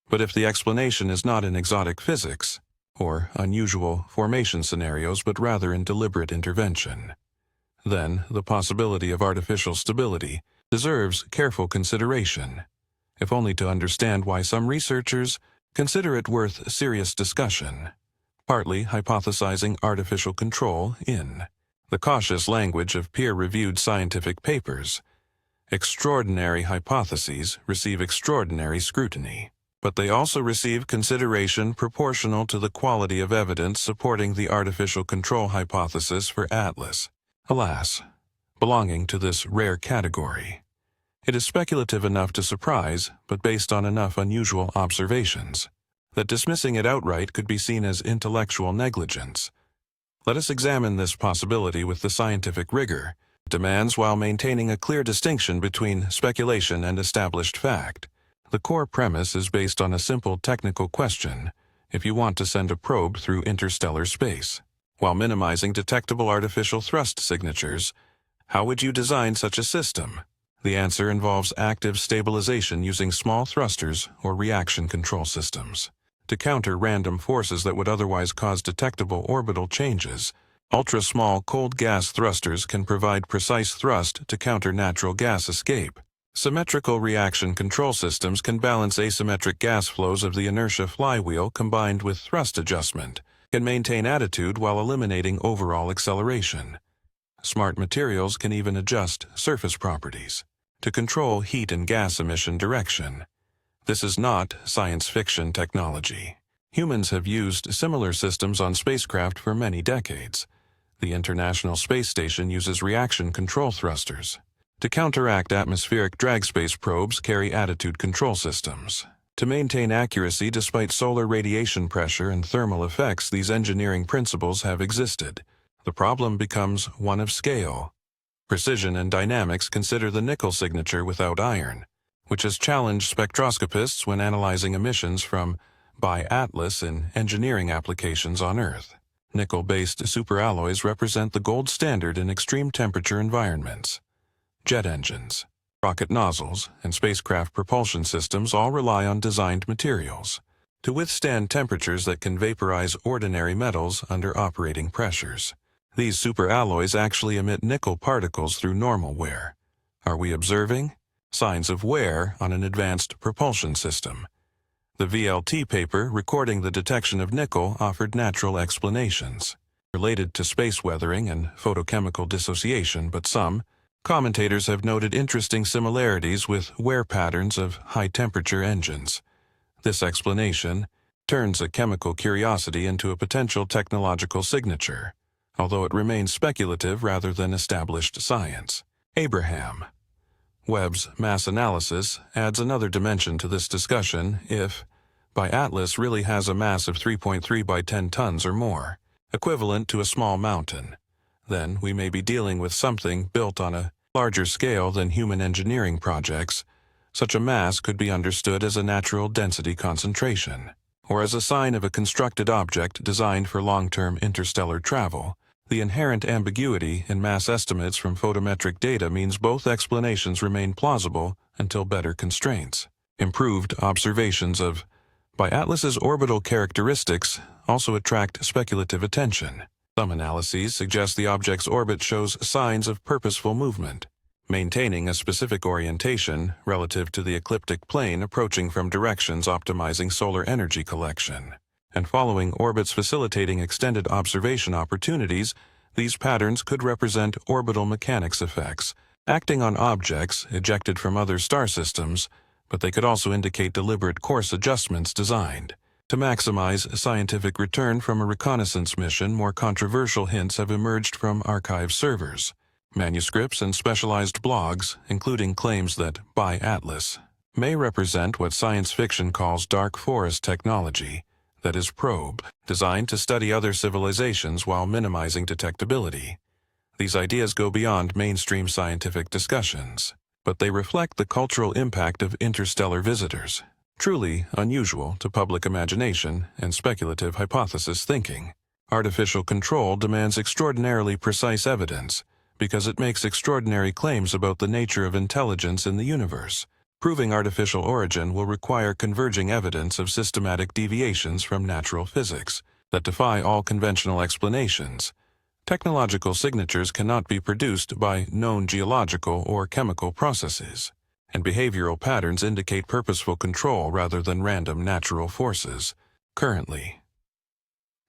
But if the explanation is not in exotic physics or unusual formation scenarios, but rather in deliberate intervention, then the possibility of artificial stability deserves careful consideration, if only to understand why some researchers consider it worth serious discussion, partly hypothesizing artificial control in the cautious language of peer-reviewed scientific papers. Extraordinary hypotheses receive extraordinary scrutiny, but they also receive consideration proportional to the quality of evidence supporting the artificial control hypothesis for ATLAS. Alas, belonging to this rare category, it is speculative enough to surprise, but based on enough unusual observations, that dismissing it outright could be seen as intellectual negligence. Let us examine this possibility with the scientific rigor it demands while maintaining a clear distinction between speculation and established fact. The core premise is based on a simple technical question: if you want to send a probe through interstellar space. While minimizing detectable artificial thrust signatures, how would you design such a system? The answer involves active stabilization using small thrusters or reaction control systems. To counter random forces that would otherwise cause detectable orbital changes, ultra-small cold gas thrusters can provide precise thrust to counter natural gas escape. Symmetrical reaction control systems can balance asymmetric gas flows of the inertia flywheel combined with thrust adjustment, can maintain attitude while eliminating overall acceleration. Smart materials can even adjust surface properties to control heat and gas emission direction. This is not science fiction technology. Humans have used similar systems on spacecraft for many decades. The International Space Station uses reaction control thrusters. To counteract atmospheric drag, space probes carry attitude control systems. To maintain accuracy despite solar radiation pressure and thermal effects, these engineering principles have existed. The problem becomes one of scale. Precision and dynamics consider the nickel signature without iron, which has challenged spectroscopists when analyzing emissions from biatlas in engineering applications on Earth. Nickel-based superalloys represent the gold standard in extreme temperature environments. Jet engines, rocket nozzles, and spacecraft propulsion systems all rely on designed materials to withstand temperatures that can vaporize ordinary metals under operating pressures. These superalloys actually emit nickel particles through normal wear. Are we observing signs of wear on an advanced propulsion system? The VLT paper recording the detection of nickel offered natural explanations related to space weathering and photochemical dissociation, but some commentators have noted interesting similarities with wear patterns of high-temperature engines. This explanation turns a chemical curiosity into a potential technological signature, although it remains speculative rather than established science. Abraham Webb's mass analysis adds another dimension to this discussion. If biatlas really has a mass of 3.3 by 10 tons or more, equivalent to a small mountain, then we may be dealing with something built on a larger scale than human engineering projects. Such a mass could be understood as a natural density concentration, or as a sign of a constructed object designed for long-term interstellar travel. The inherent ambiguity in mass estimates from photometric data means both explanations remain plausible until better constraints. Improved observations of biatlas's orbital characteristics also attract speculative attention. Some analyses suggest the object's orbit shows signs of purposeful movement, maintaining a specific orientation relative to the ecliptic plane approaching from directions optimizing solar energy collection. And following orbits facilitating extended observation opportunities, these patterns could represent orbital mechanics effects, acting on objects ejected from other star systems, but they could also indicate deliberate course adjustments designed to maximize scientific return from a reconnaissance mission. More controversial hints have emerged from archive servers, manuscripts, and specialized blogs, including claims that biatlas may represent what science fiction calls dark forest technology, that is, probe, designed to study other civilizations while minimizing detectability. These ideas go beyond mainstream scientific discussions, but they reflect the cultural impact of interstellar visitors, truly unusual to public imagination and speculative hypothesis thinking. Artificial control demands extraordinarily precise evidence because it makes extraordinary claims about the nature of intelligence in the universe. Proving artificial origin will require converging evidence of systematic deviations from natural physics that defy all conventional explanations. Technological signatures cannot be produced by known geological or chemical processes, and behavioral patterns indicate purposeful control rather than random natural forces. Currently,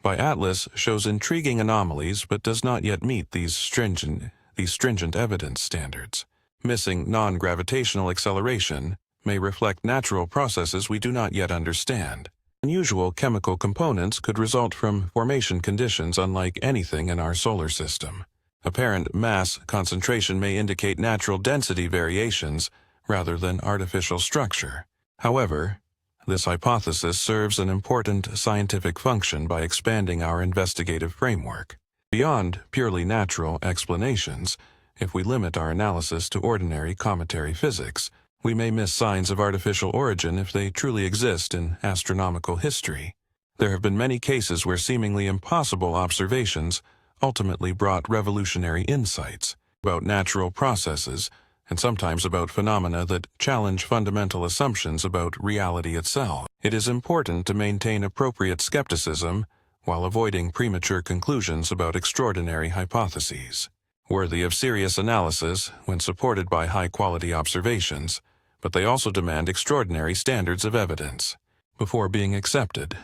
biatlas shows intriguing anomalies but does not yet meet these stringent evidence standards. Missing non-gravitational acceleration may reflect natural processes we do not yet understand. Unusual chemical components could result from formation conditions unlike anything in our solar system. Apparent mass concentration may indicate natural density variations rather than artificial structure. However, this hypothesis serves an important scientific function by expanding our investigative framework. Beyond purely natural explanations, if we limit our analysis to ordinary cometary physics, we may miss signs of artificial origin if they truly exist in astronomical history. There have been many cases where seemingly impossible observations ultimately brought revolutionary insights about natural processes and sometimes about phenomena that challenge fundamental assumptions about reality itself. It is important to maintain appropriate skepticism while avoiding premature conclusions about extraordinary hypotheses, worthy of serious analysis when supported by high-quality observations, but they also demand extraordinary standards of evidence before being accepted,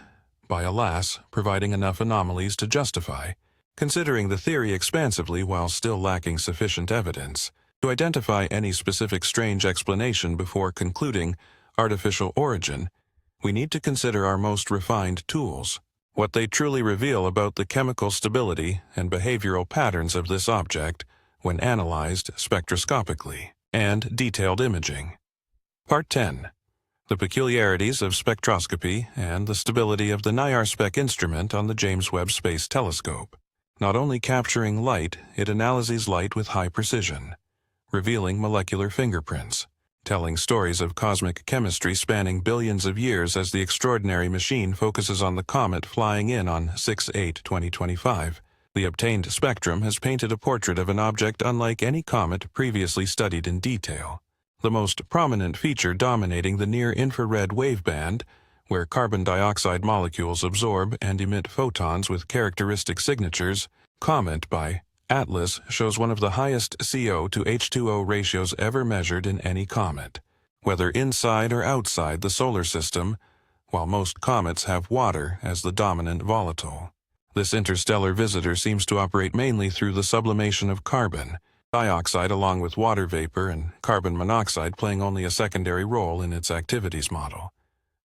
by alas, providing enough anomalies to justify considering the theory expansively while still lacking sufficient evidence to identify any specific strange explanation before concluding artificial origin. We need to consider our most refined tools, what they truly reveal about the chemical stability and behavioral patterns of this object when analyzed spectroscopically, and detailed imaging. Part 10. The peculiarities of spectroscopy and the stability of the NIRSpec instrument on the James Webb Space Telescope. Not only capturing light, it analyzes light with high precision, revealing molecular fingerprints, telling stories of cosmic chemistry spanning billions of years as the extraordinary machine focuses on the comet flying in on 6/8/2025. The obtained spectrum has painted a portrait of an object unlike any comet previously studied in detail. The most prominent feature dominating the near-infrared waveband, where carbon dioxide molecules absorb and emit photons with characteristic signatures, COMET by Atlas shows one of the highest CO to H2O ratios ever measured in any comet, whether inside or outside the solar system, while most comets have water as the dominant volatile. This interstellar visitor seems to operate mainly through the sublimation of carbon dioxide along with water vapor and carbon monoxide playing only a secondary role in its activities model.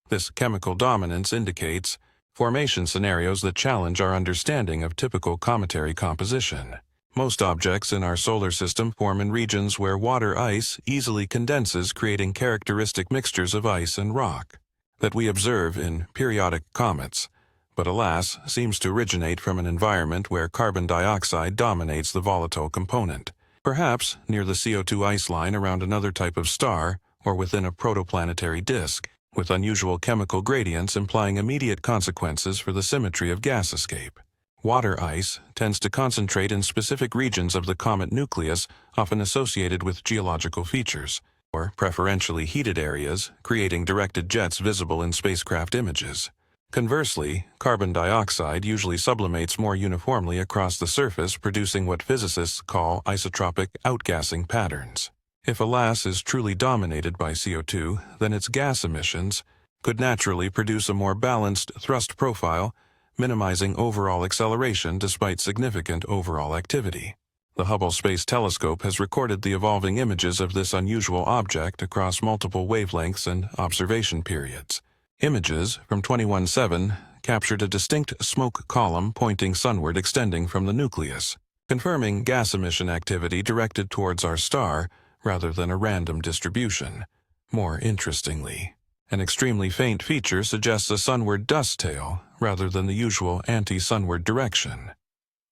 This chemical dominance indicates formation scenarios that challenge our understanding of typical cometary composition. Most objects in our solar system form in regions where water ice easily condenses, creating characteristic mixtures of ice and rock that we observe in periodic comets, but alas, seems to originate from an environment where carbon dioxide dominates the volatile component, perhaps near the CO2 ice line around another type of star or within a protoplanetary disk, with unusual chemical gradients implying immediate consequences for the symmetry of gas escape. Water ice tends to concentrate in specific regions of the comet nucleus, often associated with geological features, or preferentially heated areas, creating directed jets visible in spacecraft images. Conversely, carbon dioxide usually sublimates more uniformly across the surface, producing what physicists call isotropic outgassing patterns. If a gas is truly dominated by CO2, then its gas emissions could naturally produce a more balanced thrust profile, minimizing overall acceleration despite significant overall activity. The Hubble Space Telescope has recorded the evolving images of this unusual object across multiple wavelengths and observation periods. Images from 21/7 captured a distinct smoke column pointing sunward extending from the nucleus, confirming gas emission activity directed towards our star rather than a random distribution. More interestingly, an extremely faint feature suggests a sunward dust tail rather than the usual anti-sunward direction.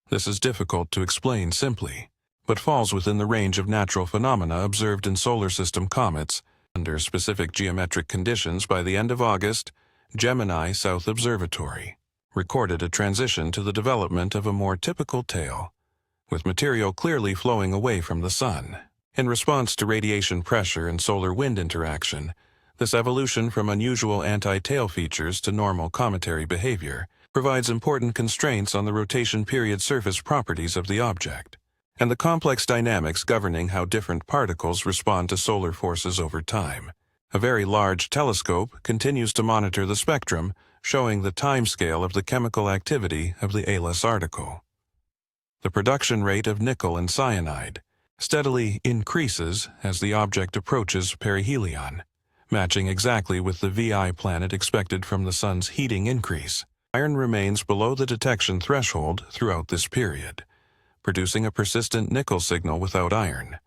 This is difficult to explain simply, but falls within the range of natural phenomena observed in solar system comets under specific geometric conditions. By the end of August, Gemini South Observatory recorded a transition to the development of a more typical tail, with material clearly flowing away from the sun. In response to radiation pressure and solar wind interaction, this evolution from unusual anti-tail features to normal cometary behavior provides important constraints on the rotation period surface properties of the object, and the complex dynamics governing how different particles respond to solar forces over time. A very large telescope continues to monitor the spectrum, showing the timescale of the chemical activity of the ALICE article. The production rate of nickel and cyanide steadily increases as the object approaches perihelion, matching exactly with the VI planet expected from the sun's heating increase. Iron remains below the detection threshold throughout this period, producing a persistent nickel signal without iron,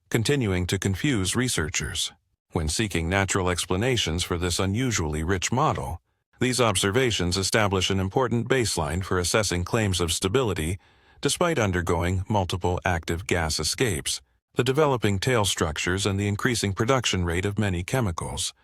continuing to confuse researchers. When seeking natural explanations for this unusually rich model, these observations establish an important baseline for assessing claims of stability despite undergoing multiple active gas escapes, the developing tail structures, and the increasing production rate of many chemicals.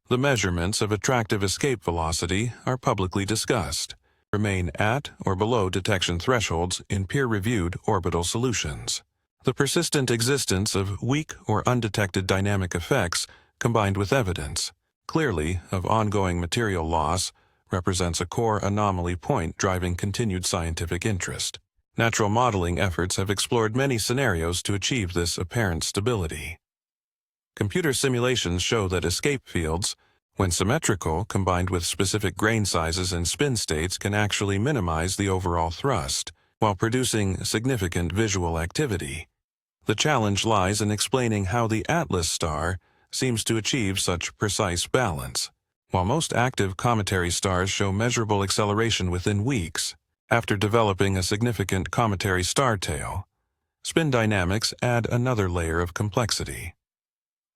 The measurements of attractive escape velocity are publicly discussed, remain at or below detection thresholds in peer-reviewed orbital solutions. The persistent existence of weak or undetected dynamic effects combined with evidence, clearly of ongoing material loss, represents a core anomaly point driving continued scientific interest. Natural modeling efforts have explored many scenarios to achieve this apparent stability. Computer simulations show that escape fields, when symmetrical combined with specific grain sizes and spin states, can actually minimize the overall thrust, while producing significant visual activity. The challenge lies in explaining how the Atlas star seems to achieve such precise balance. While most active cometary stars show measurable acceleration within weeks, after developing a significant cometary star tail, spin dynamics add another layer of complexity.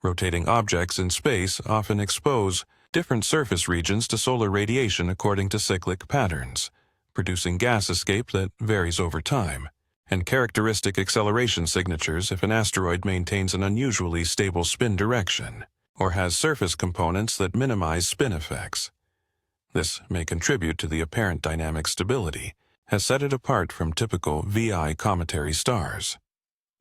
Rotating objects in space often expose different surface regions to solar radiation according to cyclic patterns, producing gas escape that varies over time, and characteristic acceleration signatures if an asteroid maintains an unusually stable spin direction or has surface components that minimize spin effects. This may contribute to the apparent dynamic stability, has set it apart from typical VI cometary stars.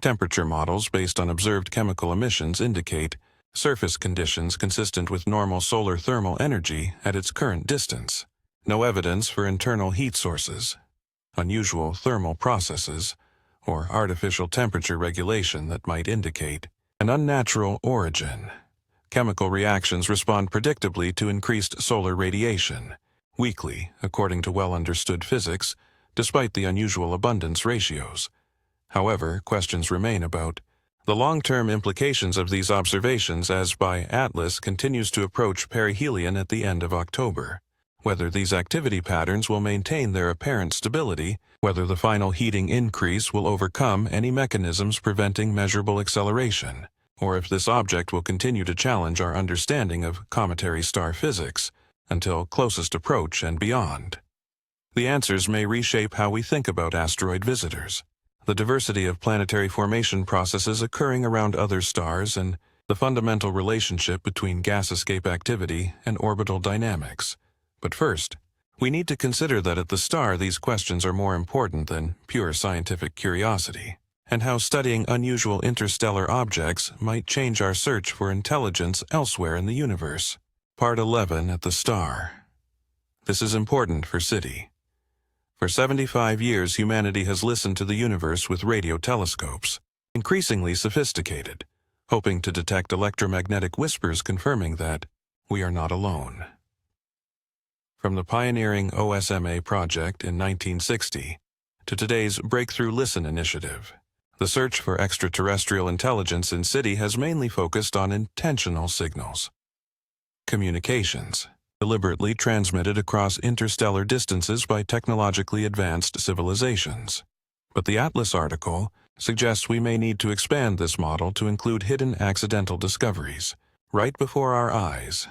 Temperature models based on observed chemical emissions indicate surface conditions consistent with normal solar thermal energy at its current distance. No evidence for internal heat sources, unusual thermal processes, or artificial temperature regulation that might indicate an unnatural origin. Chemical reactions respond predictably to increased solar radiation, weakly, according to well-understood physics, despite the unusual abundance ratios. However, questions remain about the long-term implications of these observations as Atlas continues to approach perihelion at the end of October. Whether these activity patterns will maintain their apparent stability, whether the final heating increase will overcome any mechanisms preventing measurable acceleration, or if this object will continue to challenge our understanding of cometary star physics until closest approach and beyond. The answers may reshape how we think about asteroid visitors, the diversity of planetary formation processes occurring around other stars, and the fundamental relationship between gas escape activity and orbital dynamics. But first, we need to consider that at the star these questions are more important than pure scientific curiosity, and how studying unusual interstellar objects might change our search for intelligence elsewhere in the universe. Part 11 at the star. This is important for SETI. For 75 years, humanity has listened to the universe with radio telescopes, increasingly sophisticated, hoping to detect electromagnetic whispers confirming that we are not alone. From the pioneering OSMA project in 1960 to today's Breakthrough Listen initiative, the search for extraterrestrial intelligence in SETI has mainly focused on intentional signals. Communications, deliberately transmitted across interstellar distances by technologically advanced civilizations. But the Atlas article suggests we may need to expand this model to include hidden accidental discoveries, right before our eyes.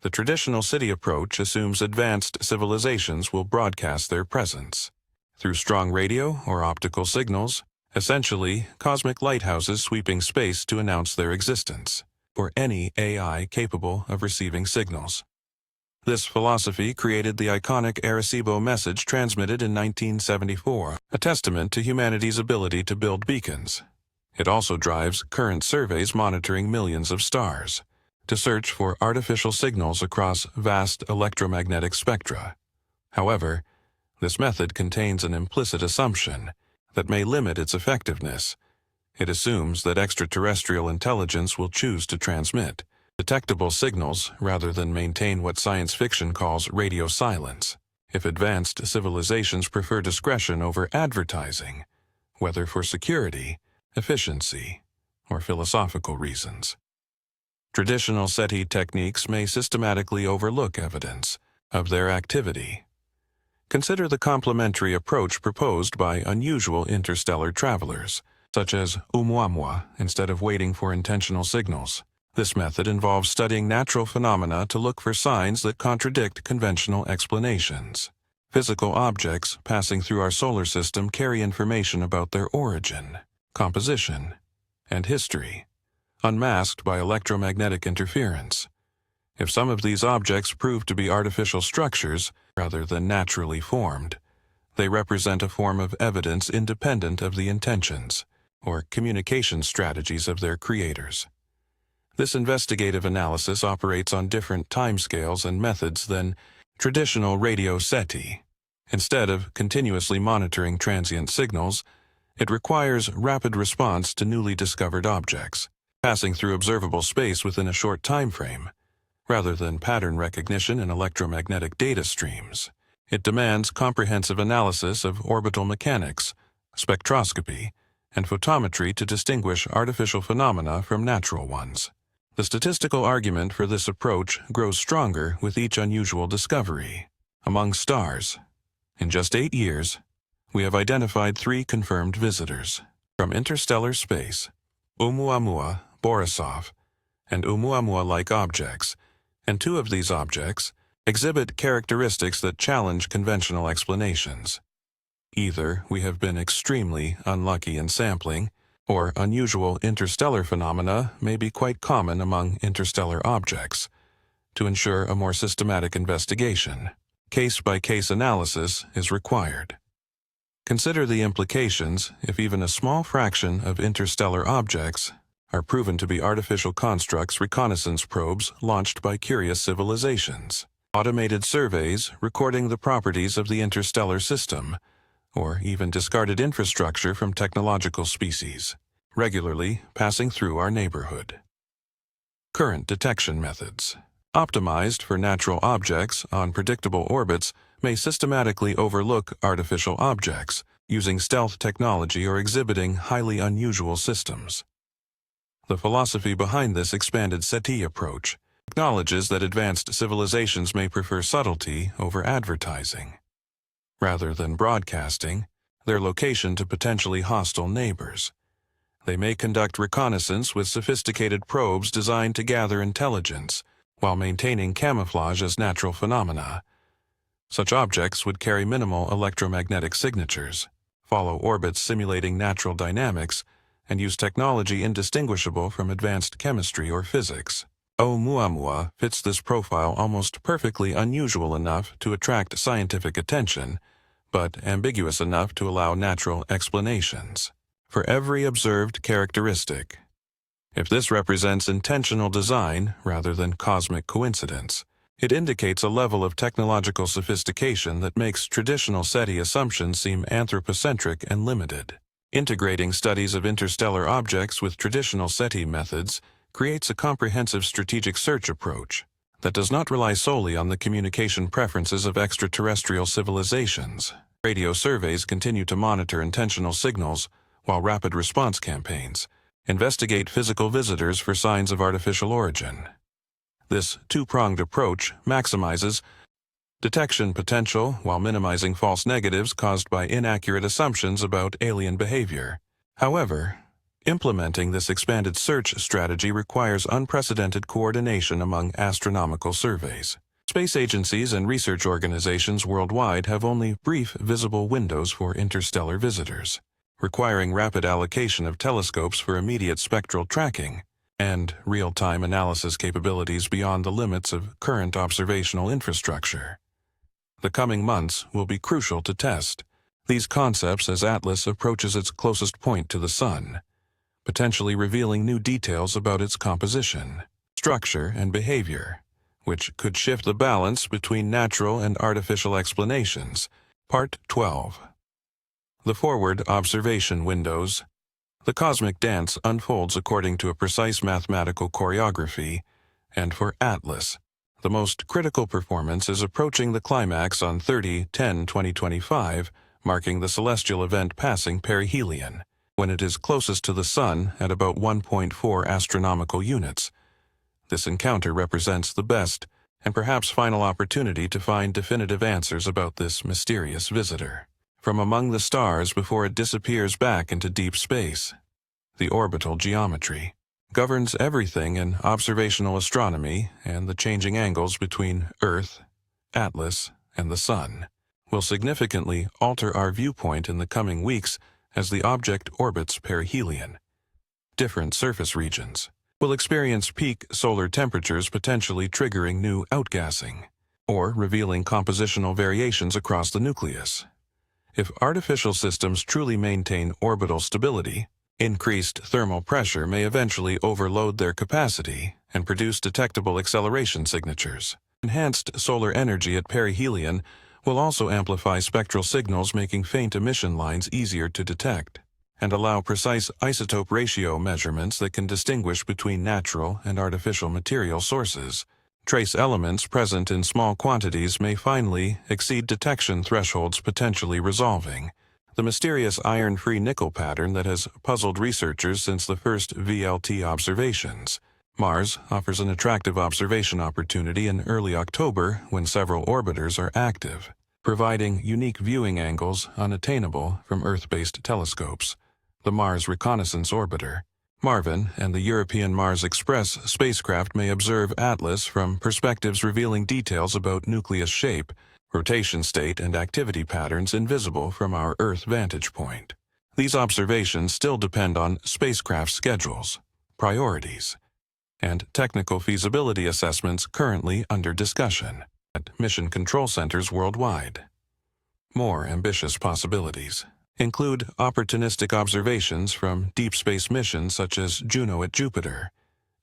The traditional SETI approach assumes advanced civilizations will broadcast their presence through strong radio or optical signals, essentially cosmic lighthouses sweeping space to announce their existence, or any AI capable of receiving signals. This philosophy created the iconic Arecibo message transmitted in 1974, a testament to humanity's ability to build beacons. It also drives current surveys monitoring millions of stars to search for artificial signals across vast electromagnetic spectra. However, this method contains an implicit assumption that may limit its effectiveness. It assumes that extraterrestrial intelligence will choose to transmit detectable signals rather than maintain what science fiction calls radio silence. If advanced civilizations prefer discretion over advertising, whether for security, efficiency, or philosophical reasons. Traditional SETI techniques may systematically overlook evidence of their activity. Consider the complementary approach proposed by unusual interstellar travelers, such as Oumuamua, instead of waiting for intentional signals. This method involves studying natural phenomena to look for signs that contradict conventional explanations. Physical objects passing through our solar system carry information about their origin, composition, and history, unmasked by electromagnetic interference. If some of these objects prove to be artificial structures rather than naturally formed, they represent a form of evidence independent of the intentions or communication strategies of their creators. This investigative analysis operates on different timescales and methods than traditional radio SETI. Instead of continuously monitoring transient signals, it requires rapid response to newly discovered objects, passing through observable space within a short time frame, rather than pattern recognition in electromagnetic data streams. It demands comprehensive analysis of orbital mechanics, spectroscopy, and photometry to distinguish artificial phenomena from natural ones. The statistical argument for this approach grows stronger with each unusual discovery. Among stars, in just 8 years, we have identified 3 confirmed visitors from interstellar space: Oumuamua, Borisov, and Oumuamua-like objects, and 2 of these objects exhibit characteristics that challenge conventional explanations. Either we have been extremely unlucky in sampling, or unusual interstellar phenomena may be quite common among interstellar objects. To ensure a more systematic investigation, case-by-case analysis is required. Consider the implications if even a small fraction of interstellar objects are proven to be artificial constructs reconnaissance probes launched by curious civilizations, automated surveys recording the properties of the interstellar system, or even discarded infrastructure from technological species, regularly passing through our neighborhood. Current detection methods, optimized for natural objects on predictable orbits, may systematically overlook artificial objects, using stealth technology or exhibiting highly unusual systems. The philosophy behind this expanded SETI approach acknowledges that advanced civilizations may prefer subtlety over advertising, rather than broadcasting their location to potentially hostile neighbors. They may conduct reconnaissance with sophisticated probes designed to gather intelligence, while maintaining camouflage as natural phenomena. Such objects would carry minimal electromagnetic signatures, follow orbits simulating natural dynamics, and use technology indistinguishable from advanced chemistry or physics. Oumuamua fits this profile almost perfectly, unusual enough to attract scientific attention, but ambiguous enough to allow natural explanations for every observed characteristic. If this represents intentional design rather than cosmic coincidence, it indicates a level of technological sophistication that makes traditional SETI assumptions seem anthropocentric and limited. Integrating studies of interstellar objects with traditional SETI methods creates a comprehensive strategic search approach that does not rely solely on the communication preferences of extraterrestrial civilizations. Radio surveys continue to monitor intentional signals, while rapid response campaigns investigate physical visitors for signs of artificial origin. This two-pronged approach maximizes detection potential while minimizing false negatives caused by inaccurate assumptions about alien behavior. However, implementing this expanded search strategy requires unprecedented coordination among astronomical surveys. Space agencies and research organizations worldwide have only brief visible windows for interstellar visitors, requiring rapid allocation of telescopes for immediate spectral tracking and real-time analysis capabilities beyond the limits of current observational infrastructure. The coming months will be crucial to test these concepts as Atlas approaches its closest point to the Sun, potentially revealing new details about its composition, structure, and behavior, which could shift the balance between natural and artificial explanations. Part 12. The Forward Observation Windows. The cosmic dance unfolds according to a precise mathematical choreography, and for Atlas, the most critical performance is approaching the climax on 30/10/2025, marking the celestial event passing perihelion, when it is closest to the Sun at about 1.4 astronomical units. This encounter represents the best and perhaps final opportunity to find definitive answers about this mysterious visitor from among the stars before it disappears back into deep space. The orbital geometry governs everything in observational astronomy, and the changing angles between Earth, Atlas, and the Sun will significantly alter our viewpoint in the coming weeks as the object orbits perihelion. Different surface regions, will experience peak solar temperatures, potentially triggering new outgassing, or revealing compositional variations across the nucleus. If artificial systems truly maintain orbital stability, increased thermal pressure may eventually overload their capacity and produce detectable acceleration signatures. Enhanced solar energy at perihelion will also amplify spectral signals, making faint emission lines easier to detect, and allow precise isotope ratio measurements that can distinguish between natural and artificial material sources. Trace elements present in small quantities may finally exceed detection thresholds, potentially resolving the mysterious iron-free nickel pattern that has puzzled researchers since the first VLT observations. Mars offers an attractive observation opportunity in early October when several orbiters are active, providing unique viewing angles unattainable from Earth-based telescopes. The Mars Reconnaissance Orbiter, MARVIN, and the European Mars Express spacecraft may observe Atlas from perspectives revealing details about nucleus shape, rotation state, and activity patterns invisible from our Earth vantage point. These observations still depend on spacecraft schedules, priorities, and technical feasibility assessments currently under discussion at mission control centers worldwide. More ambitious possibilities include opportunistic observations from deep space missions such as Juno at Jupiter,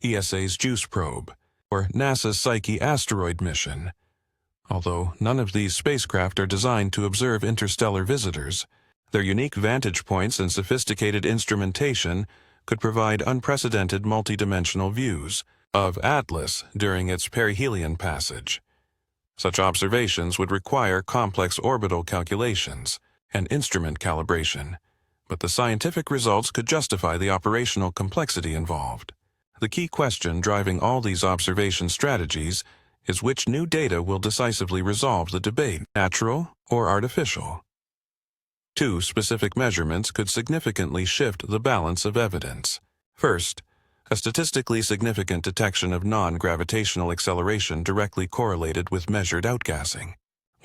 ESA's JUICE probe, or NASA's Psyche asteroid mission. Although none of these spacecraft are designed to observe interstellar visitors, their unique vantage points and sophisticated instrumentation could provide unprecedented multidimensional views of Atlas during its perihelion passage. Such observations would require complex orbital calculations and instrument calibration, but the scientific results could justify the operational complexity involved. The key question driving all these observation strategies is which new data will decisively resolve the debate, natural or artificial. Two specific measurements could significantly shift the balance of evidence. First, a statistically significant detection of non-gravitational acceleration directly correlated with measured outgassing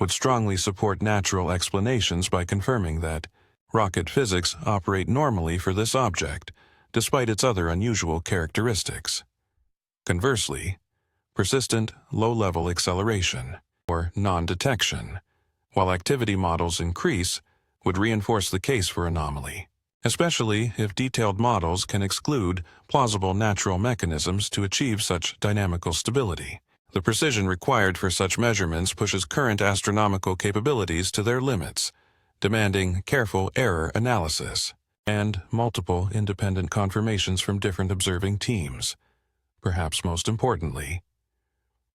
would strongly support natural explanations by confirming that rocket physics operate normally for this object, despite its other unusual characteristics. Conversely, persistent low-level acceleration, or non-detection, while activity models increase, would reinforce the case for anomaly, especially if detailed models can exclude plausible natural mechanisms to achieve such dynamical stability. The precision required for such measurements pushes current astronomical capabilities to their limits, demanding careful error analysis and multiple independent confirmations from different observing teams. Perhaps most importantly,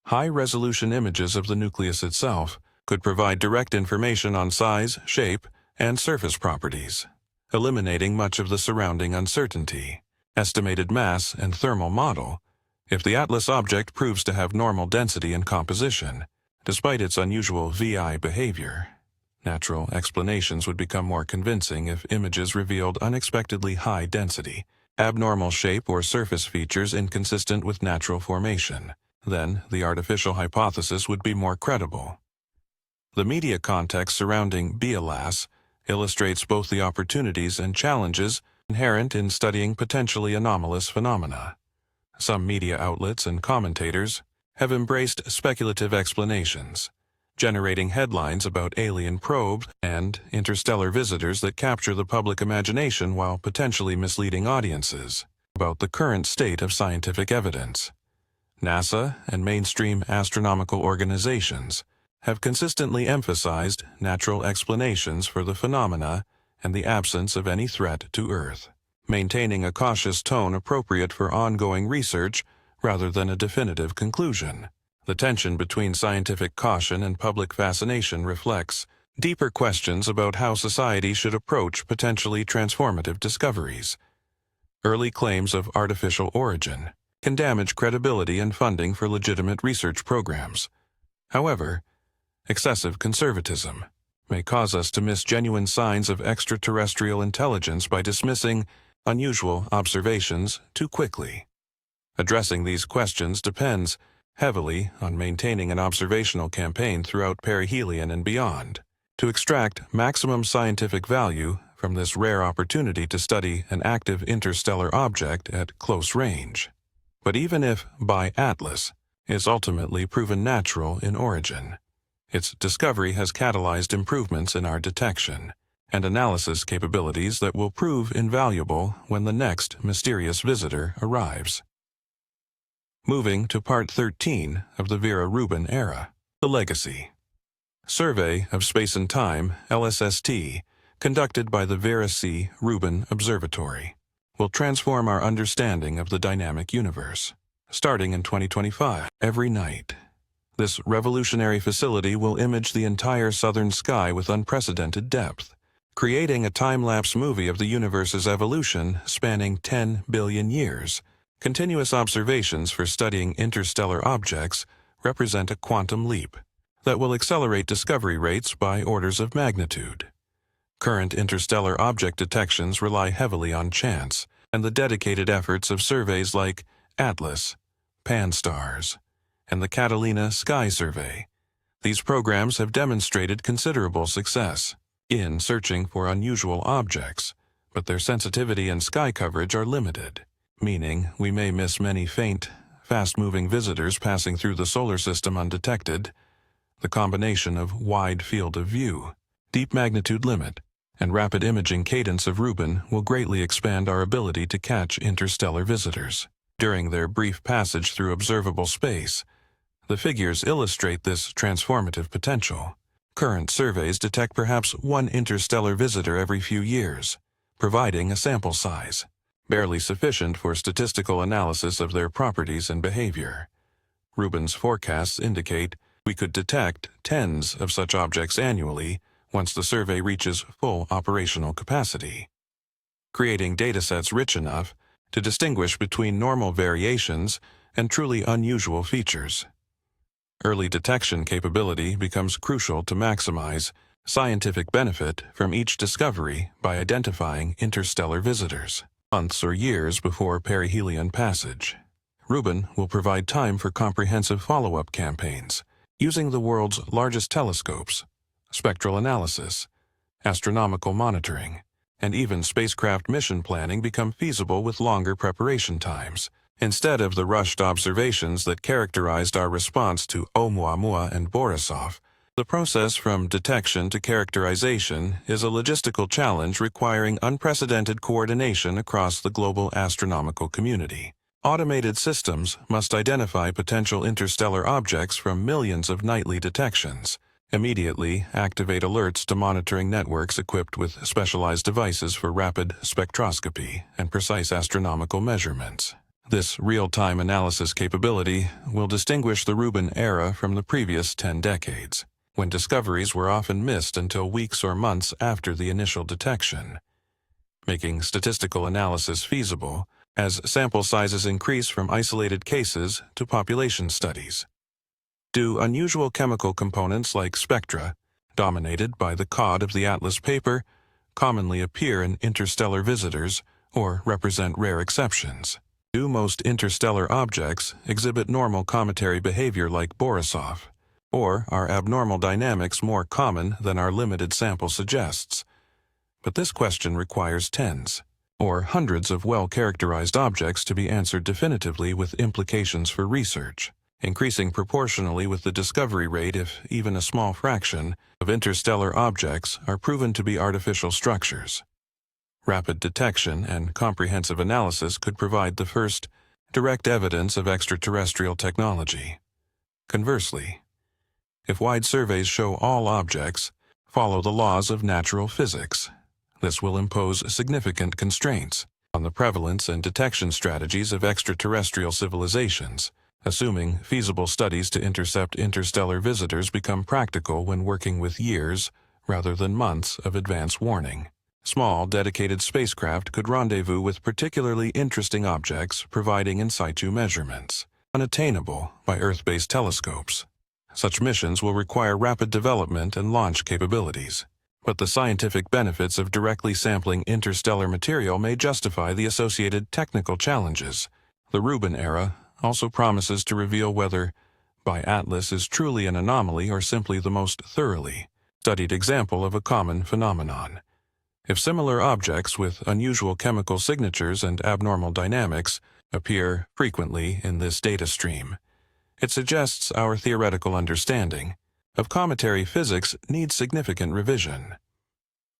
high-resolution images of the nucleus itself could provide direct information on size, shape, and surface properties, eliminating much of the surrounding uncertainty. Estimated mass and thermal model. If the Atlas object proves to have normal density and composition, despite its unusual VI behavior, natural explanations would become more convincing if images revealed unexpectedly high density, abnormal shape or surface features inconsistent with natural formation. Then the artificial hypothesis would be more credible. The media context surrounding BLAS illustrates both the opportunities and challenges inherent in studying potentially anomalous phenomena. Some media outlets and commentators have embraced speculative explanations, generating headlines about alien probes and interstellar visitors that capture the public imagination while potentially misleading audiences about the current state of scientific evidence. NASA and mainstream astronomical organizations have consistently emphasized natural explanations for the phenomena and the absence of any threat to Earth, maintaining a cautious tone appropriate for ongoing research rather than a definitive conclusion. The tension between scientific caution and public fascination reflects deeper questions about how society should approach potentially transformative discoveries. Early claims of artificial origin can damage credibility and funding for legitimate research programs. However, excessive conservatism may cause us to miss genuine signs of extraterrestrial intelligence by dismissing unusual observations too quickly. Addressing these questions depends heavily on maintaining an observational campaign throughout perihelion and beyond, to extract maximum scientific value from this rare opportunity to study an active interstellar object at close range. But even if by Atlas is ultimately proven natural in origin, its discovery has catalyzed improvements in our detection and analysis capabilities that will prove invaluable when the next mysterious visitor arrives. Moving to Part 13 of the Vera Rubin era, the legacy. Survey of Space and Time, LSST, conducted by the Vera C. Rubin Observatory, will transform our understanding of the dynamic universe. Starting in 2025, every night, this revolutionary facility will image the entire southern sky with unprecedented depth, creating a time-lapse movie of the universe's evolution spanning 10 billion years. Continuous observations for studying interstellar objects represent a quantum leap that will accelerate discovery rates by orders of magnitude. Current interstellar object detections rely heavily on chance and the dedicated efforts of surveys like ATLAS, PAN-STARRS, and the Catalina Sky Survey. These programs have demonstrated considerable success in searching for unusual objects, but their sensitivity and sky coverage are limited, meaning we may miss many faint, fast-moving visitors passing through the solar system undetected. The combination of wide field of view, deep magnitude limit, and rapid imaging cadence of Rubin will greatly expand our ability to catch interstellar visitors during their brief passage through observable space. The figures illustrate this transformative potential. Current surveys detect perhaps one interstellar visitor every few years, providing a sample size barely sufficient for statistical analysis of their properties and behavior. Rubin's forecasts indicate we could detect tens of such objects annually once the survey reaches full operational capacity, creating datasets rich enough to distinguish between normal variations and truly unusual features. Early detection capability becomes crucial to maximize scientific benefit from each discovery by identifying interstellar visitors, months or years before perihelion passage. Rubin will provide time for comprehensive follow-up campaigns, using the world's largest telescopes, spectral analysis, astronomical monitoring, and even spacecraft mission planning become feasible with longer preparation times. Instead of the rushed observations that characterized our response to Oumuamua and Borisov, the process from detection to characterization is a logistical challenge requiring unprecedented coordination across the global astronomical community. Automated systems must identify potential interstellar objects from millions of nightly detections, immediately activate alerts to monitoring networks equipped with specialized devices for rapid spectroscopy and precise astronomical measurements. This real-time analysis capability will distinguish the Rubin era from the previous 10 decades, when discoveries were often missed until weeks or months after the initial detection, making statistical analysis feasible as sample sizes increase from isolated cases to population studies. Do unusual chemical components like spectra, dominated by the cod of the Atlas paper, commonly appear in interstellar visitors or represent rare exceptions? Do most interstellar objects exhibit normal cometary behavior like Borisov, or are abnormal dynamics more common than our limited sample suggests? But this question requires tens or hundreds of well-characterized objects to be answered definitively with implications for research, increasing proportionally with the discovery rate if even a small fraction of interstellar objects are proven to be artificial structures. Rapid detection and comprehensive analysis could provide the first direct evidence of extraterrestrial technology. Conversely, if wide surveys show all objects follow the laws of natural physics, this will impose significant constraints on the prevalence and detection strategies of extraterrestrial civilizations, assuming feasible studies to intercept interstellar visitors become practical when working with years rather than months of advance warning. Small, dedicated spacecraft could rendezvous with particularly interesting objects, providing in situ measurements, unattainable by Earth-based telescopes. Such missions will require rapid development and launch capabilities, but the scientific benefits of directly sampling interstellar material may justify the associated technical challenges. The Rubin era also promises to reveal whether Atlas is truly an anomaly or simply the most thoroughly studied example of a common phenomenon. If similar objects with unusual chemical signatures and abnormal dynamics appear frequently in this data stream, it suggests our theoretical understanding of cometary physics needs significant revision.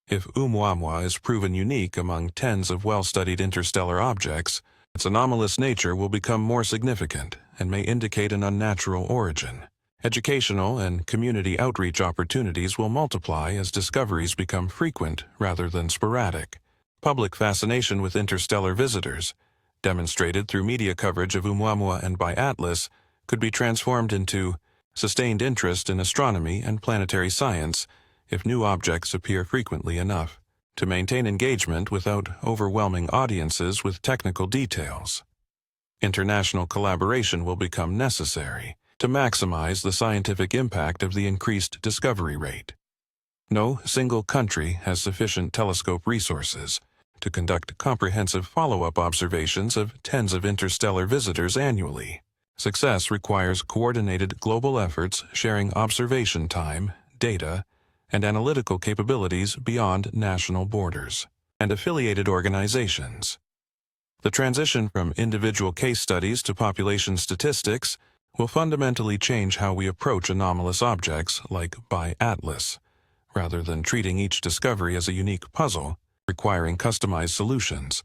If Oumuamua is proven unique among tens of well-studied interstellar objects, its anomalous nature will become more significant and may indicate an unnatural origin. Educational and community outreach opportunities will multiply as discoveries become frequent rather than sporadic. Public fascination with interstellar visitors, demonstrated through media coverage of Oumuamua and by Atlas, could be transformed into sustained interest in astronomy and planetary science if new objects appear frequently enough to maintain engagement without overwhelming audiences with technical details. International collaboration will become necessary to maximize the scientific impact of the increased discovery rate. No single country has sufficient telescope resources to conduct comprehensive follow-up observations of tens of interstellar visitors annually. Success requires coordinated global efforts sharing observation time, data, and analytical capabilities beyond national borders, and affiliated organizations. The transition from individual case studies to population statistics will fundamentally change how we approach anomalous objects like by Atlas, rather than treating each discovery as a unique puzzle requiring customized solutions.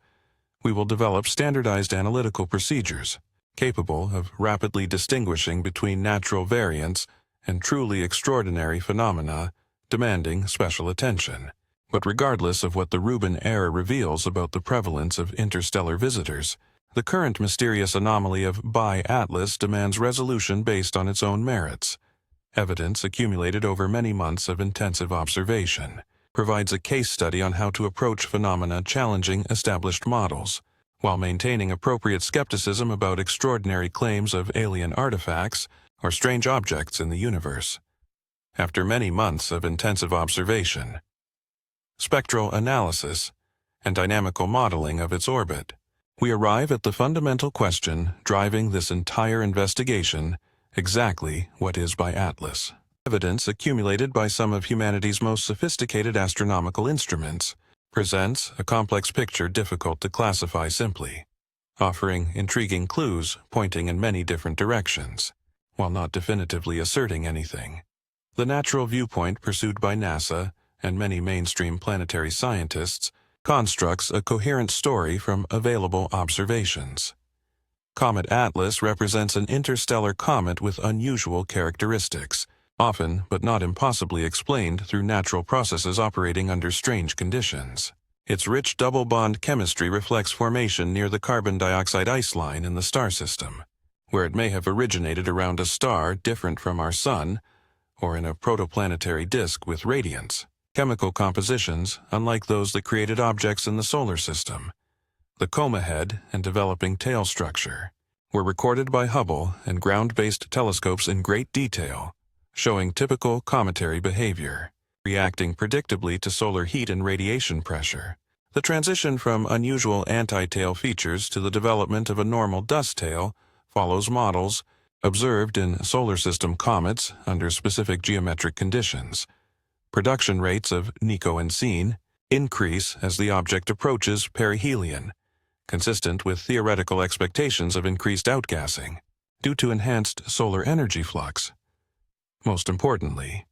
We will develop standardized analytical procedures capable of rapidly distinguishing between natural variants and truly extraordinary phenomena demanding special attention. But regardless of what the Rubin era reveals about the prevalence of interstellar visitors, the current mysterious anomaly of by Atlas demands resolution based on its own merits. Evidence accumulated over many months of intensive observation provides a case study on how to approach phenomena challenging established models, while maintaining appropriate skepticism about extraordinary claims of alien artifacts or strange objects in the universe. After many months of intensive observation, spectral analysis, and dynamical modeling of its orbit, we arrive at the fundamental question driving this entire investigation: exactly what is by Atlas? Evidence accumulated by some of humanity's most sophisticated astronomical instruments presents a complex picture difficult to classify simply, offering intriguing clues pointing in many different directions, while not definitively asserting anything. The natural viewpoint pursued by NASA and many mainstream planetary scientists constructs a coherent story from available observations. Comet Atlas represents an interstellar comet with unusual characteristics, often but not impossibly explained through natural processes operating under strange conditions. Its rich double-bond chemistry reflects formation near the carbon dioxide ice line in the star system, where it may have originated around a star different from our Sun, or in a protoplanetary disk with radiance. Chemical compositions, unlike those that created objects in the solar system, the coma head and developing tail structure, were recorded by Hubble and ground-based telescopes in great detail, showing typical cometary behavior, reacting predictably to solar heat and radiation pressure. The transition from unusual anti-tail features to the development of a normal dust tail follows models observed in solar system comets under specific geometric conditions. Production rates of Nico and Scene increase as the object approaches perihelion, consistent with theoretical expectations of increased outgassing due to enhanced solar energy flux. Most importantly,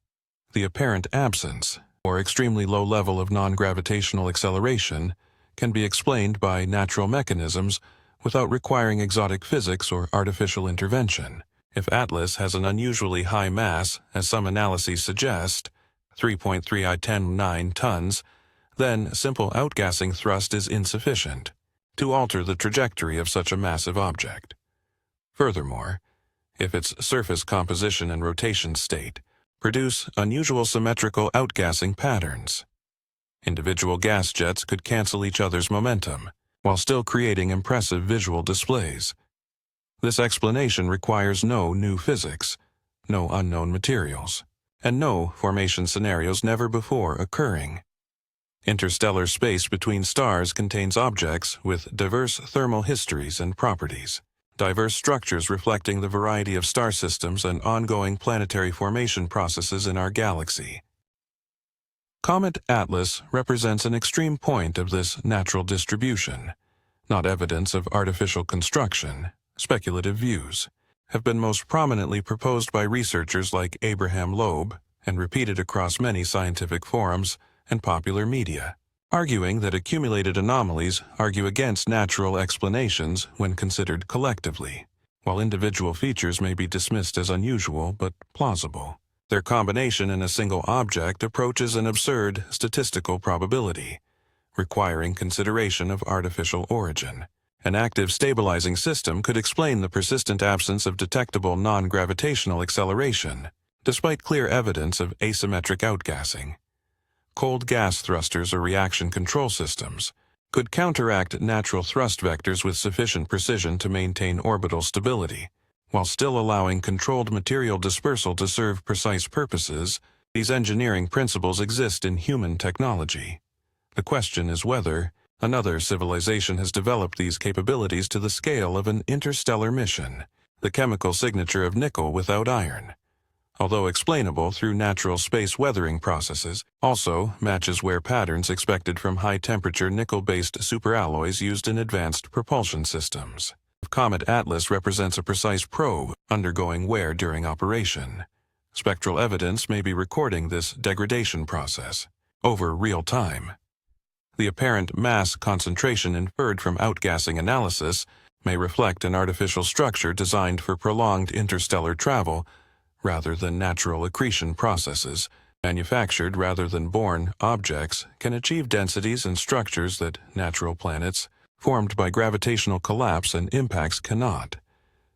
the apparent absence or extremely low level of non-gravitational acceleration can be explained by natural mechanisms without requiring exotic physics or artificial intervention. If Atlas has an unusually high mass, as some analyses suggest, 3.3 tons, then simple outgassing thrust is insufficient to alter the trajectory of such a massive object. Furthermore, if its surface composition and rotation state produce unusual symmetrical outgassing patterns, individual gas jets could cancel each other's momentum while still creating impressive visual displays. This explanation requires no new physics, no unknown materials, and no formation scenarios never before occurring. Interstellar space between stars contains objects with diverse thermal histories and properties, diverse structures reflecting the variety of star systems and ongoing planetary formation processes in our galaxy. Comet Atlas represents an extreme point of this natural distribution. Not evidence of artificial construction, speculative views have been most prominently proposed by researchers like Abraham Loeb and repeated across many scientific forums and popular media, arguing that accumulated anomalies argue against natural explanations when considered collectively, while individual features may be dismissed as unusual but plausible. Their combination in a single object approaches an absurd statistical probability, requiring consideration of artificial origin. An active stabilizing system could explain the persistent absence of detectable non-gravitational acceleration, despite clear evidence of asymmetric outgassing. Cold gas thrusters or reaction control systems could counteract natural thrust vectors with sufficient precision to maintain orbital stability, while still allowing controlled material dispersal to serve precise purposes. These engineering principles exist in human technology. The question is whether another civilization has developed these capabilities to the scale of an interstellar mission. The chemical signature of nickel without iron, although explainable through natural space weathering processes, also matches wear patterns expected from high-temperature nickel-based superalloys used in advanced propulsion systems. Comet Atlas represents a precise probe undergoing wear during operation. Spectral evidence may be recording this degradation process over real time. The apparent mass concentration inferred from outgassing analysis may reflect an artificial structure designed for prolonged interstellar travel rather than natural accretion processes. Manufactured rather than born objects can achieve densities and structures that natural planets, formed by gravitational collapse and impacts, cannot.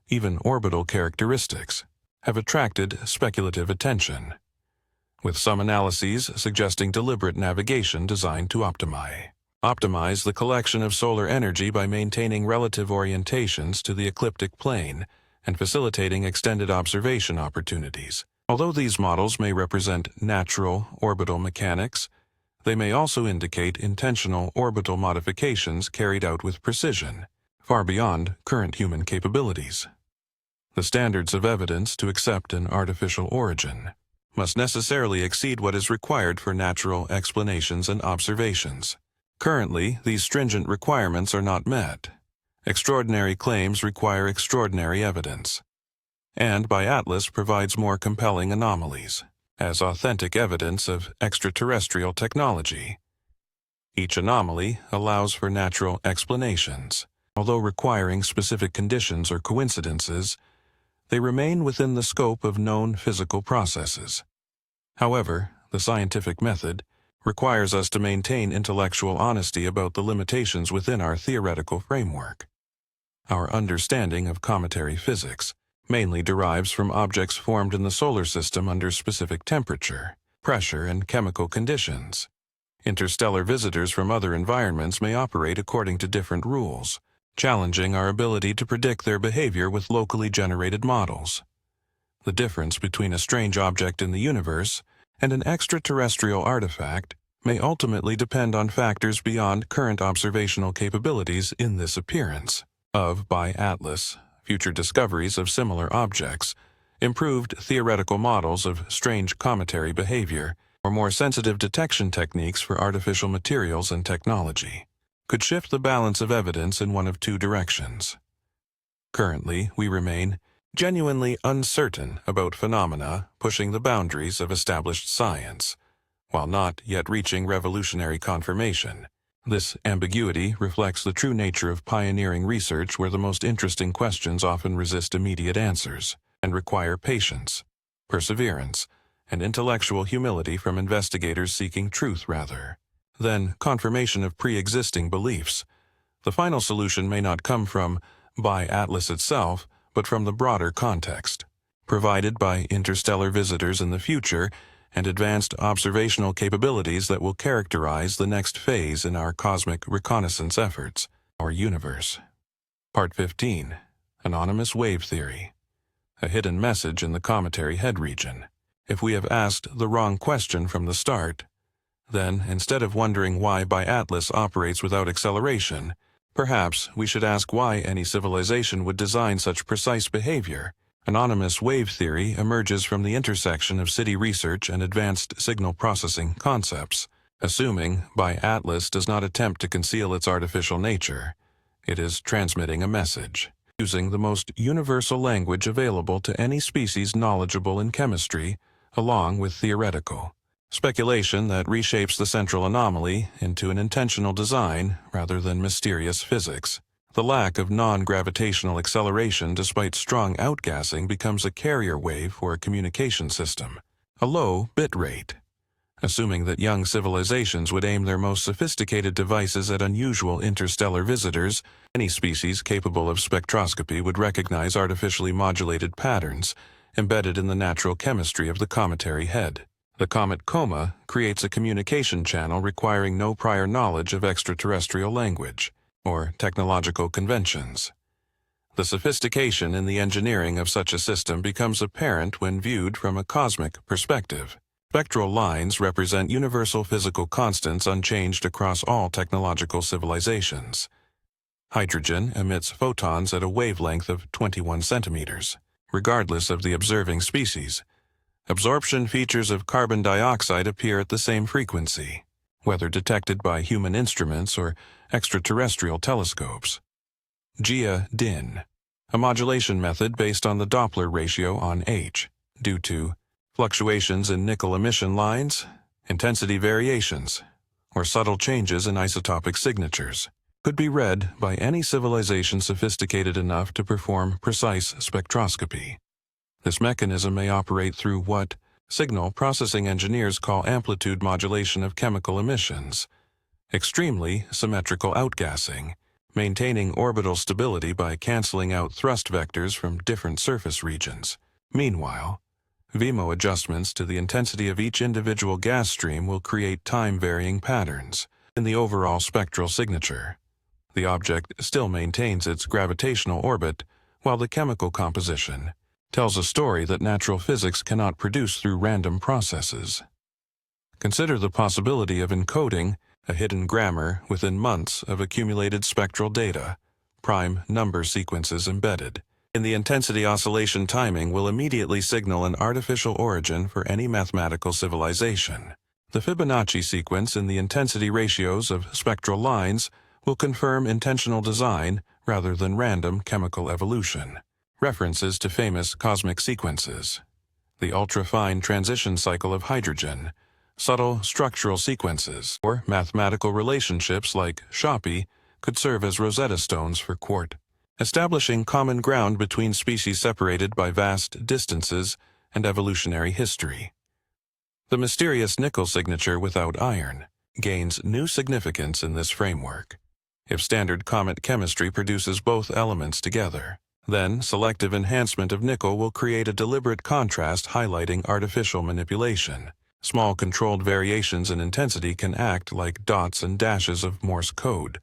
Even orbital characteristics have attracted speculative attention, with some analyses suggesting deliberate navigation designed to optimize the collection of solar energy by maintaining relative orientations to the ecliptic plane and facilitating extended observation opportunities. Although these models may represent natural orbital mechanics, they may also indicate intentional orbital modifications carried out with precision, far beyond current human capabilities. The standards of evidence to accept an artificial origin must necessarily exceed what is required for natural explanations and observations. Currently, these stringent requirements are not met. Extraordinary claims require extraordinary evidence, and by Atlas provides more compelling anomalies as authentic evidence of extraterrestrial technology. Each anomaly allows for natural explanations. Although requiring specific conditions or coincidences, they remain within the scope of known physical processes. However, the scientific method requires us to maintain intellectual honesty about the limitations within our theoretical framework. Our understanding of cometary physics mainly derives from objects formed in the solar system under specific temperature, pressure, and chemical conditions. Interstellar visitors from other environments may operate according to different rules, challenging our ability to predict their behavior with locally generated models. The difference between a strange object in the universe and an extraterrestrial artifact may ultimately depend on factors beyond current observational capabilities in this appearance by Atlas. Future discoveries of similar objects, improved theoretical models of strange cometary behavior, or more sensitive detection techniques for artificial materials and technology could shift the balance of evidence in one of two directions. Currently, we remain genuinely uncertain about phenomena pushing the boundaries of established science, while not yet reaching revolutionary confirmation. This ambiguity reflects the true nature of pioneering research, where the most interesting questions often resist immediate answers and require patience, perseverance, and intellectual humility from investigators seeking truth rather than confirmation of pre-existing beliefs. The final solution may not come from Atlas itself, but from the broader context provided by interstellar visitors in the future and advanced observational capabilities that will characterize the next phase in our cosmic reconnaissance efforts, our universe. Part 15. Anonymous Wave Theory. A hidden message in the cometary head region. If we have asked the wrong question from the start, then instead of wondering why Atlas operates without acceleration, perhaps we should ask why any civilization would design such precise behavior Anonymous wave theory emerges from the intersection of city research and advanced signal processing concepts, assuming BiAtlas does not attempt to conceal its artificial nature. It is transmitting a message, using the most universal language available to any species knowledgeable in chemistry, along with theoretical speculation that reshapes the central anomaly into an intentional design rather than mysterious physics. The lack of non-gravitational acceleration despite strong outgassing becomes a carrier wave for a communication system, a low bit rate. Assuming that young civilizations would aim their most sophisticated devices at unusual interstellar visitors, any species capable of spectroscopy would recognize artificially modulated patterns embedded in the natural chemistry of the cometary head. The comet coma creates a communication channel requiring no prior knowledge of extraterrestrial language or technological conventions. The sophistication in the engineering of such a system becomes apparent when viewed from a cosmic perspective. Spectral lines represent universal physical constants unchanged across all technological civilizations. Hydrogen emits photons at a wavelength of 21 centimeters, regardless of the observing species. Absorption features of carbon dioxide appear at the same frequency, whether detected by human instruments or extraterrestrial telescopes. GEA-DIN, a modulation method based on the Doppler ratio on H, due to fluctuations in nickel emission lines, intensity variations, or subtle changes in isotopic signatures, could be read by any civilization sophisticated enough to perform precise spectroscopy. This mechanism may operate through what signal processing engineers call amplitude modulation of chemical emissions, extremely symmetrical outgassing, maintaining orbital stability by canceling out thrust vectors from different surface regions. Meanwhile, VMO adjustments to the intensity of each individual gas stream will create time-varying patterns in the overall spectral signature. The object still maintains its gravitational orbit, while the chemical composition tells a story that natural physics cannot produce through random processes. Consider the possibility of encoding a hidden grammar within months of accumulated spectral data, prime number sequences embedded. In the intensity oscillation timing will immediately signal an artificial origin for any mathematical civilization. The Fibonacci sequence in the intensity ratios of spectral lines will confirm intentional design rather than random chemical evolution. References to famous cosmic sequences: the ultra-fine transition cycle of hydrogen, subtle structural sequences, or mathematical relationships like Shopee could serve as Rosetta Stones for Quart, establishing common ground between species separated by vast distances and evolutionary history. The mysterious nickel signature without iron gains new significance in this framework. If standard comet chemistry produces both elements together, then selective enhancement of nickel will create a deliberate contrast highlighting artificial manipulation. Small controlled variations in intensity can act like dots and dashes of Morse code.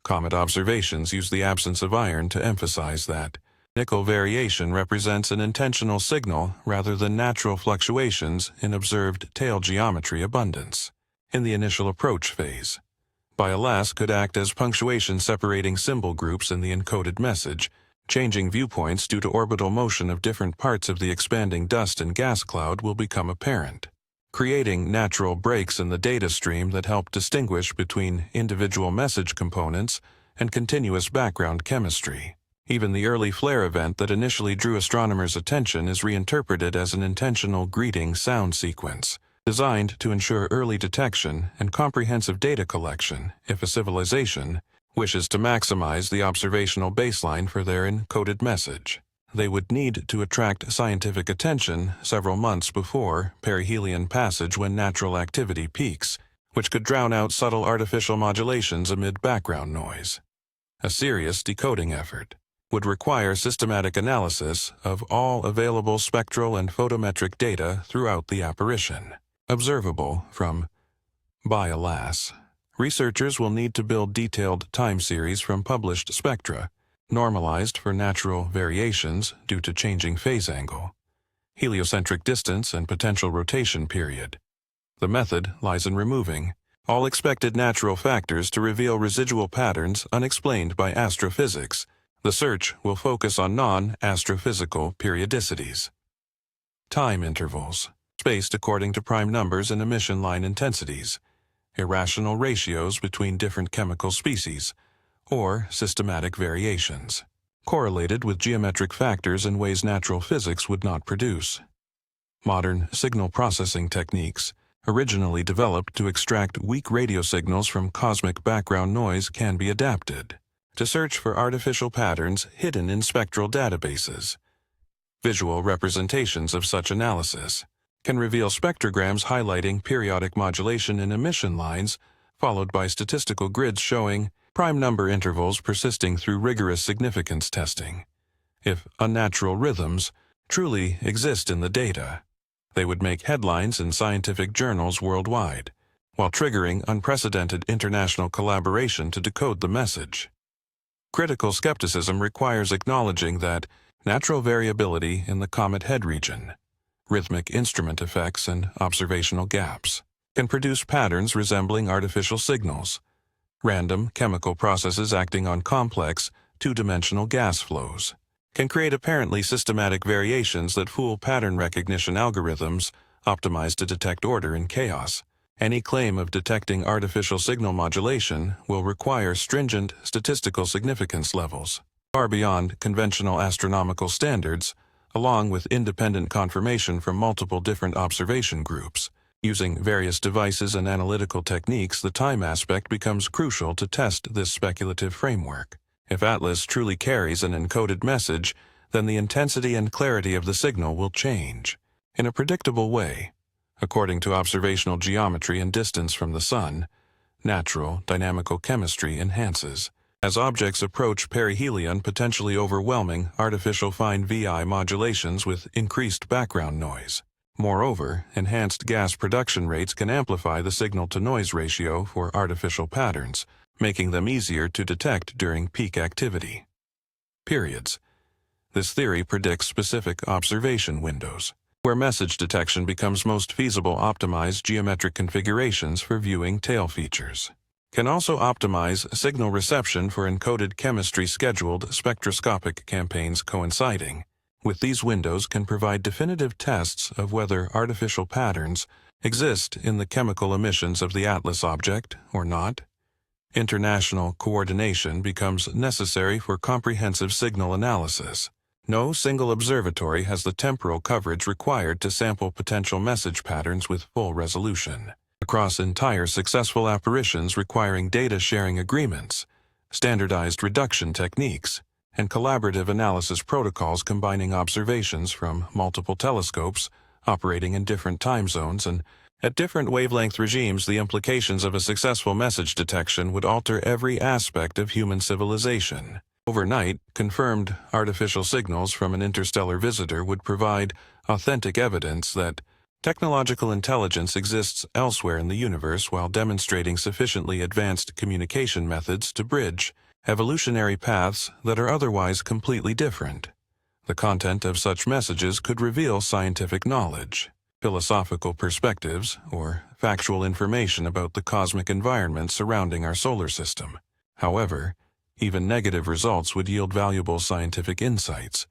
Comet observations use the absence of iron to emphasize that nickel variation represents an intentional signal rather than natural fluctuations in observed tail geometry abundance. In the initial approach phase, BiAtlas could act as punctuation separating symbol groups in the encoded message, changing viewpoints due to orbital motion of different parts of the expanding dust and gas cloud will become apparent, creating natural breaks in the data stream that help distinguish between individual message components and continuous background chemistry. Even the early flare event that initially drew astronomers' attention is reinterpreted as an intentional greeting sound sequence, designed to ensure early detection and comprehensive data collection if a civilization wishes to maximize the observational baseline for their encoded message. They would need to attract scientific attention several months before perihelion passage when natural activity peaks, which could drown out subtle artificial modulations amid background noise. A serious decoding effort would require systematic analysis of all available spectral and photometric data throughout the apparition. Observable from BiAtlas. Researchers will need to build detailed time series from published spectra, normalized for natural variations due to changing phase angle, heliocentric distance, and potential rotation period. The method lies in removing all expected natural factors to reveal residual patterns unexplained by astrophysics The search will focus on non-astrophysical periodicities. Time intervals, spaced according to prime numbers and emission line intensities, irrational ratios between different chemical species, or systematic variations, correlated with geometric factors in ways natural physics would not produce. Modern signal processing techniques, originally developed to extract weak radio signals from cosmic background noise, can be adapted to search for artificial patterns hidden in spectral databases. Visual representations of such analysis can reveal spectrograms highlighting periodic modulation in emission lines, followed by statistical grids showing prime number intervals persisting through rigorous significance testing. If unnatural rhythms truly exist in the data, they would make headlines in scientific journals worldwide, while triggering unprecedented international collaboration to decode the message. Critical skepticism requires acknowledging that natural variability in the comet head region, rhythmic instrument effects, and observational gaps can produce patterns resembling artificial signals. Random chemical processes acting on complex, two-dimensional gas flows can create apparently systematic variations that fool pattern recognition algorithms optimized to detect order in chaos. Any claim of detecting artificial signal modulation will require stringent statistical significance levels, far beyond conventional astronomical standards, along with independent confirmation from multiple different observation groups. Using various devices and analytical techniques, the time aspect becomes crucial to test this speculative framework. If Atlas truly carries an encoded message, then the intensity and clarity of the signal will change in a predictable way. According to observational geometry and distance from the Sun, natural dynamical chemistry enhances as objects approach perihelion, potentially overwhelming artificial fine VI modulations with increased background noise. Moreover, enhanced gas production rates can amplify the signal-to-noise ratio for artificial patterns, making them easier to detect during peak activity. Periods. This theory predicts specific observation windows, where message detection becomes most feasible. Optimize geometric configurations for viewing tail features. Can also optimize signal reception for encoded chemistry. Scheduled spectroscopic campaigns coinciding with these windows can provide definitive tests of whether artificial patterns exist in the chemical emissions of the Atlas object or not. International coordination becomes necessary for comprehensive signal analysis. No single observatory has the temporal coverage required to sample potential message patterns with full resolution. Across entire successful apparitions requiring data sharing agreements, standardized reduction techniques, and collaborative analysis protocols combining observations from multiple telescopes operating in different time zones and at different wavelength regimes. The implications of a successful message detection would alter every aspect of human civilization. Overnight, confirmed artificial signals from an interstellar visitor would provide authentic evidence that technological intelligence exists elsewhere in the universe, while demonstrating sufficiently advanced communication methods to bridge evolutionary paths that are otherwise completely different. The content of such messages could reveal scientific knowledge, philosophical perspectives, or factual information about the cosmic environment surrounding our solar system. However, even negative results would yield valuable scientific insights.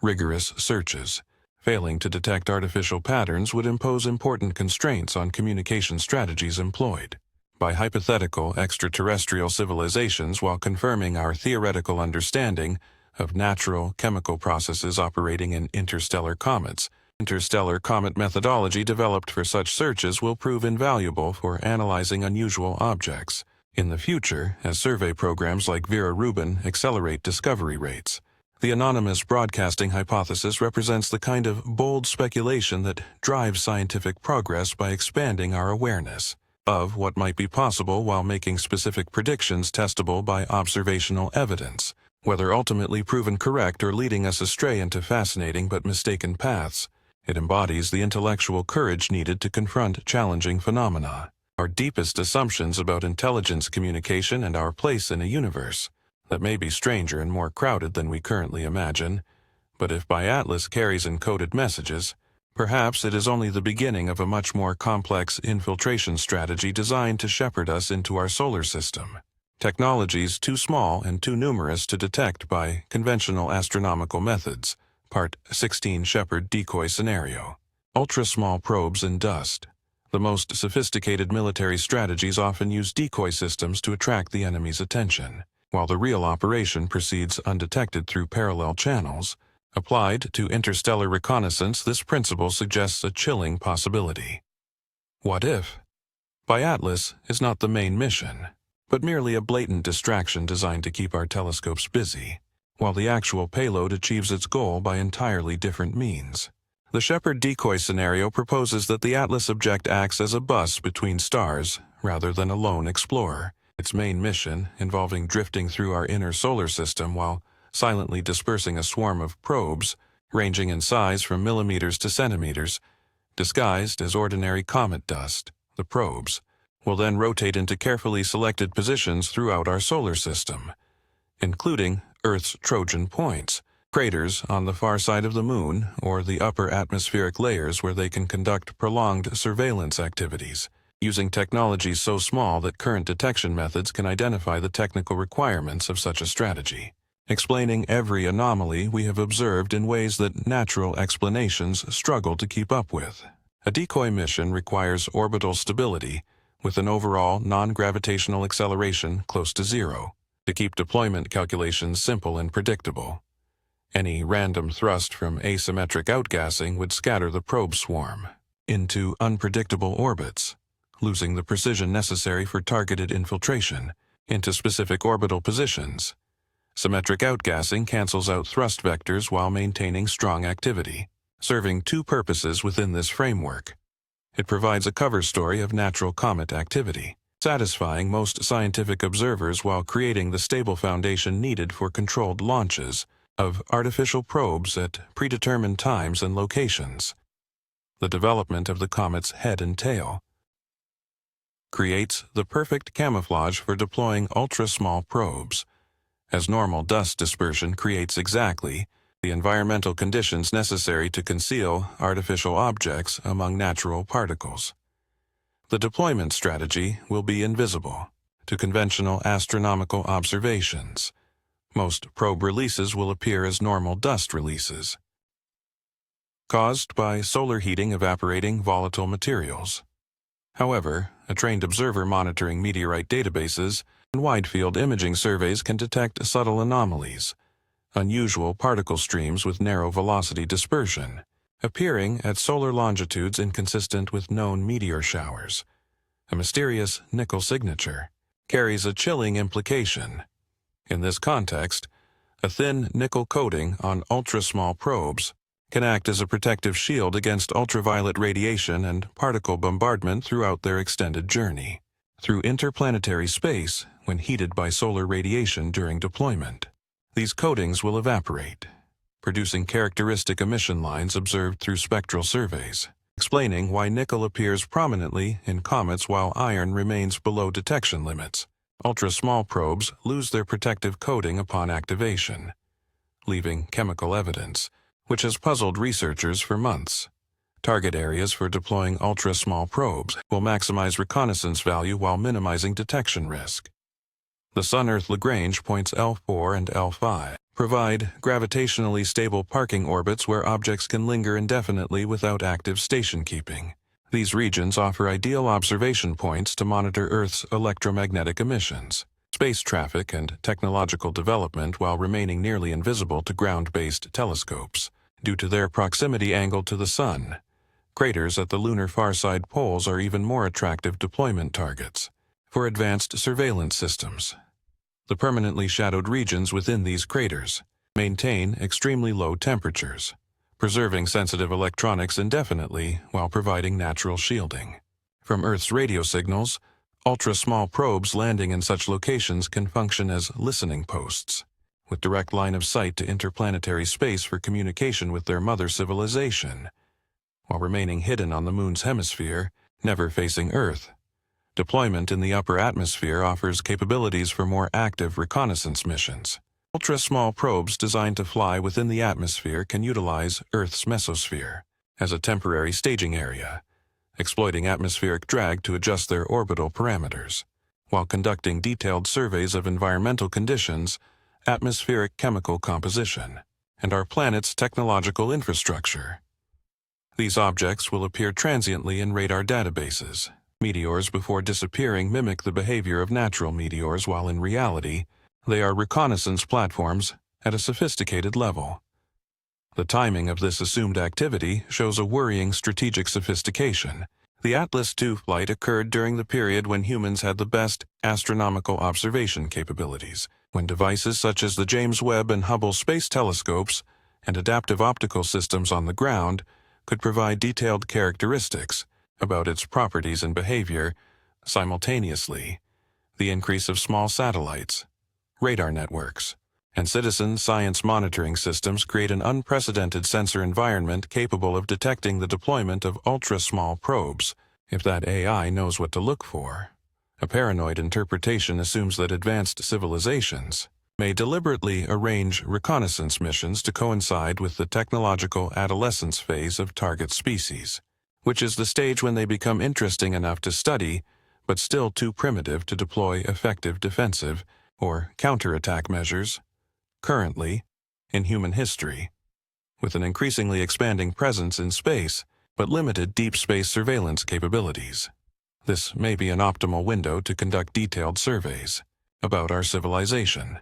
Rigorous searches, failing to detect artificial patterns, would impose important constraints on communication strategies employed by hypothetical extraterrestrial civilizations, while confirming our theoretical understanding of natural chemical processes operating in interstellar comets. Interstellar comet methodology developed for such searches will prove invaluable for analyzing unusual objects. In the future, as survey programs like Vera Rubin accelerate discovery rates, the anonymous broadcasting hypothesis represents the kind of bold speculation that drives scientific progress by expanding our awareness of what might be possible while making specific predictions testable by observational evidence. Whether ultimately proven correct or leading us astray into fascinating but mistaken paths, it embodies the intellectual courage needed to confront challenging phenomena. Our deepest assumptions about intelligence, communication, and our place in a universe that may be stranger and more crowded than we currently imagine. But if by Atlas carries encoded messages, perhaps it is only the beginning of a much more complex infiltration strategy designed to shepherd us into our solar system. Technologies too small and too numerous to detect by conventional astronomical methods. Part 16 Shepard Decoy Scenario. Ultra-small probes in dust. The most sophisticated military strategies often use decoy systems to attract the enemy's attention, while the real operation proceeds undetected through parallel channels. Applied to interstellar reconnaissance, this principle suggests a chilling possibility. What if? By Atlas is not the main mission, but merely a blatant distraction designed to keep our telescopes busy, while the actual payload achieves its goal by entirely different means. The Shepard decoy scenario proposes that the Atlas object acts as a bus between stars rather than a lone explorer. Its main mission, involving drifting through our inner solar system while silently dispersing a swarm of probes, ranging in size from millimeters to centimeters, disguised as ordinary comet dust. The probes will then rotate into carefully selected positions throughout our solar system, including Earth's Trojan points, craters on the far side of the Moon, or the upper atmospheric layers where they can conduct prolonged surveillance activities, using technologies so small that current detection methods can identify the technical requirements of such a strategy, explaining every anomaly we have observed in ways that natural explanations struggle to keep up with. A decoy mission requires orbital stability with an overall non-gravitational acceleration close to zero to keep deployment calculations simple and predictable. Any random thrust from asymmetric outgassing would scatter the probe swarm into unpredictable orbits, losing the precision necessary for targeted infiltration into specific orbital positions. Symmetric outgassing cancels out thrust vectors while maintaining strong activity, serving two purposes within this framework. It provides a cover story of natural comet activity, satisfying most scientific observers while creating the stable foundation needed for controlled launches of artificial probes at predetermined times and locations. The development of the comet's head and tail creates the perfect camouflage for deploying ultra-small probes, as normal dust dispersion creates exactly the environmental conditions necessary to conceal artificial objects among natural particles. The deployment strategy will be invisible to conventional astronomical observations. Most probe releases will appear as normal dust releases, caused by solar heating evaporating volatile materials. However, a trained observer monitoring meteorite databases and wide-field imaging surveys can detect subtle anomalies, unusual particle streams with narrow velocity dispersion, appearing at solar longitudes inconsistent with known meteor showers. A mysterious nickel signature carries a chilling implication. In this context, a thin nickel coating on ultra-small probes can act as a protective shield against ultraviolet radiation and particle bombardment throughout their extended journey through interplanetary space when heated by solar radiation during deployment. These coatings will evaporate, producing characteristic emission lines observed through spectral surveys, explaining why nickel appears prominently in comets while iron remains below detection limits. Ultra-small probes lose their protective coating upon activation, leaving chemical evidence, which has puzzled researchers for months. Target areas for deploying ultra-small probes will maximize reconnaissance value while minimizing detection risk. The Sun-Earth Lagrange points L4 and L5 provide gravitationally stable parking orbits where objects can linger indefinitely without active station keeping. These regions offer ideal observation points to monitor Earth's electromagnetic emissions, space traffic, and technological development while remaining nearly invisible to ground-based telescopes due to their proximity angle to the Sun. Craters at the lunar far-side poles are even more attractive deployment targets for advanced surveillance systems. The permanently shadowed regions within these craters maintain extremely low temperatures, preserving sensitive electronics indefinitely while providing natural shielding. From Earth's radio signals, ultra-small probes landing in such locations can function as listening posts, with direct line of sight to interplanetary space for communication with their mother civilization, while remaining hidden on the Moon's hemisphere, never facing Earth. Deployment in the upper atmosphere offers capabilities for more active reconnaissance missions. Ultra-small probes designed to fly within the atmosphere can utilize Earth's mesosphere as a temporary staging area, exploiting atmospheric drag to adjust their orbital parameters. while conducting detailed surveys of environmental conditions, atmospheric chemical composition, and our planet's technological infrastructure. These objects will appear transiently in radar databases. Meteors before disappearing mimic the behavior of natural meteors, while in reality, they are reconnaissance platforms at a sophisticated level. The timing of this assumed activity shows a worrying strategic sophistication. The Atlas II flight occurred during the period when humans had the best astronomical observation capabilities, when devices such as the James Webb and Hubble space telescopes and adaptive optical systems on the ground could provide detailed characteristics about its properties and behavior simultaneously. The increase of small satellites, radar networks, and citizen science monitoring systems create an unprecedented sensor environment capable of detecting the deployment of ultra-small probes, if that AI knows what to look for. A paranoid interpretation assumes that advanced civilizations may deliberately arrange reconnaissance missions to coincide with the technological adolescence phase of target species, which is the stage when they become interesting enough to study, but still too primitive to deploy effective defensive or counterattack measures. Currently, in human history, with an increasingly expanding presence in space, but limited deep space surveillance capabilities. This may be an optimal window to conduct detailed surveys about our civilization.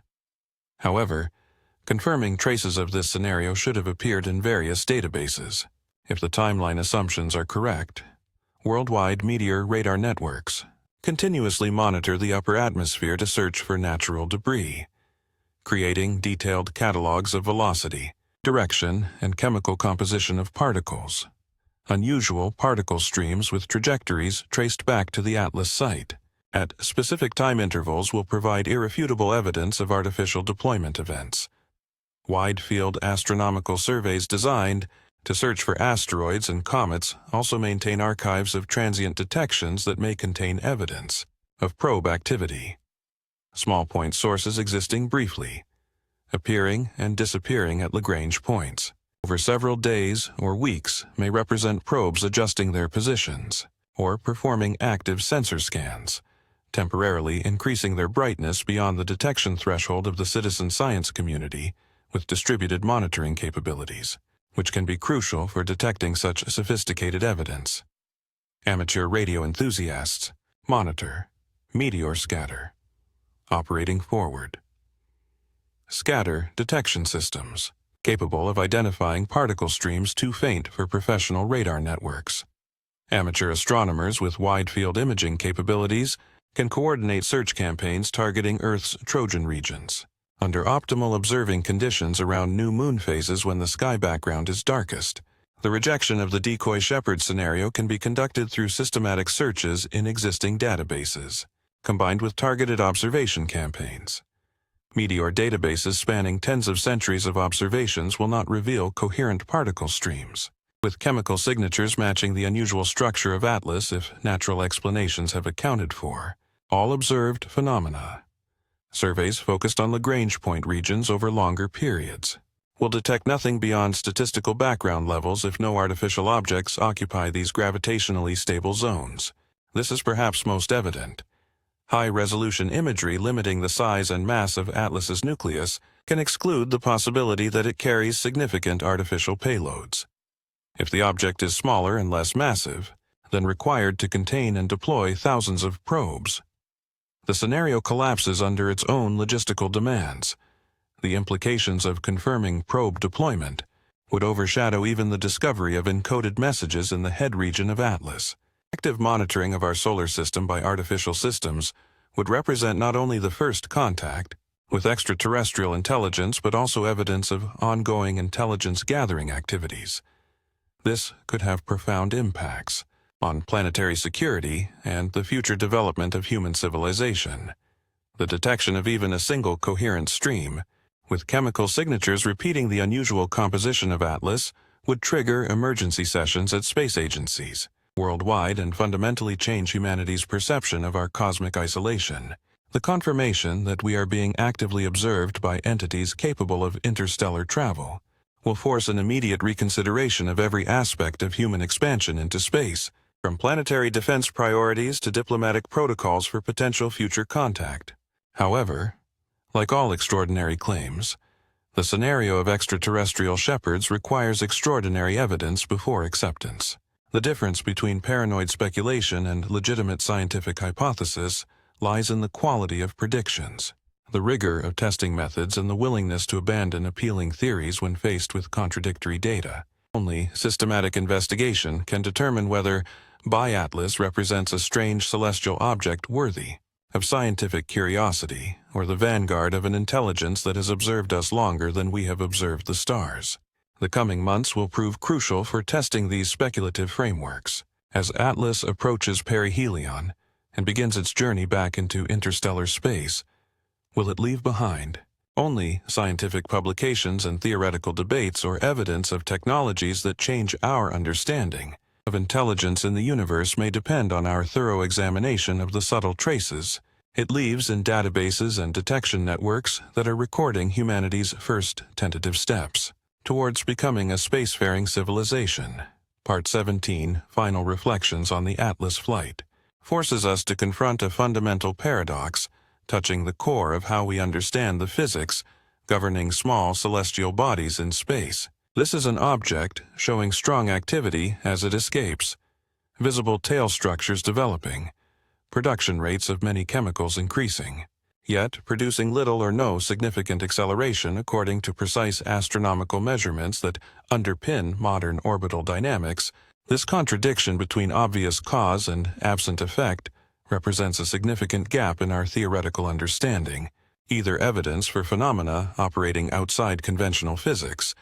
However, confirming traces of this scenario should have appeared in various databases. If the timeline assumptions are correct, worldwide meteor radar networks continuously monitor the upper atmosphere to search for natural debris, creating detailed catalogs of velocity, direction, and chemical composition of particles. Unusual particle streams with trajectories traced back to the Atlas site at specific time intervals will provide irrefutable evidence of artificial deployment events. Wide-field astronomical surveys designed to search for asteroids and comets also maintain archives of transient detections that may contain evidence of probe activity. Small point sources existing briefly, appearing and disappearing at Lagrange points over several days or weeks may represent probes adjusting their positions or performing active sensor scans, temporarily increasing their brightness beyond the detection threshold of the citizen science community with distributed monitoring capabilities, which can be crucial for detecting such sophisticated evidence. Amateur radio enthusiasts monitor meteor scatter. Operating forward. Scatter detection systems, capable of identifying particle streams too faint for professional radar networks. Amateur astronomers with wide-field imaging capabilities can coordinate search campaigns targeting Earth's Trojan regions, under optimal observing conditions around new moon phases when the sky background is darkest. The rejection of the decoy shepherd scenario can be conducted through systematic searches in existing databases, combined with targeted observation campaigns. Meteor databases spanning tens of centuries of observations will not reveal coherent particle streams, with chemical signatures matching the unusual structure of Atlas if natural explanations have accounted for all observed phenomena. Surveys focused on Lagrange point regions over longer periods will detect nothing beyond statistical background levels if no artificial objects occupy these gravitationally stable zones. This is perhaps most evident. High-resolution imagery limiting the size and mass of Atlas's nucleus can exclude the possibility that it carries significant artificial payloads. If the object is smaller and less massive, then required to contain and deploy thousands of probes, the scenario collapses under its own logistical demands. The implications of confirming probe deployment would overshadow even the discovery of encoded messages in the head region of Atlas. Active monitoring of our solar system by artificial systems would represent not only the first contact with extraterrestrial intelligence but also evidence of ongoing intelligence-gathering activities. This could have profound impacts on planetary security and the future development of human civilization. The detection of even a single coherent stream, with chemical signatures repeating the unusual composition of Atlas, would trigger emergency sessions at space agencies worldwide and fundamentally change humanity's perception of our cosmic isolation. The confirmation that we are being actively observed by entities capable of interstellar travel will force an immediate reconsideration of every aspect of human expansion into space from planetary defense priorities to diplomatic protocols for potential future contact. However, like all extraordinary claims, the scenario of extraterrestrial shepherds requires extraordinary evidence before acceptance. The difference between paranoid speculation and legitimate scientific hypothesis lies in the quality of predictions, the rigor of testing methods, and the willingness to abandon appealing theories when faced with contradictory data. Only systematic investigation can determine whether Atlas represents a strange celestial object worthy of scientific curiosity, or the vanguard of an intelligence that has observed us longer than we have observed the stars. The coming months will prove crucial for testing these speculative frameworks. As Atlas approaches perihelion and begins its journey back into interstellar space, will it leave behind only scientific publications and theoretical debates, or evidence of technologies that change our understanding of intelligence in the universe may depend on our thorough examination of the subtle traces it leaves in databases and detection networks that are recording humanity's first tentative steps towards becoming a spacefaring civilization. Part 17, Final Reflections on the Atlas Flight, forces us to confront a fundamental paradox touching the core of how we understand the physics governing small celestial bodies in space. This is an object showing strong activity as it escapes, visible tail structures developing, production rates of many chemicals increasing, yet producing little or no significant acceleration according to precise astronomical measurements that underpin modern orbital dynamics. This contradiction between obvious cause and absent effect represents a significant gap in our theoretical understanding, either evidence for phenomena operating outside conventional physics.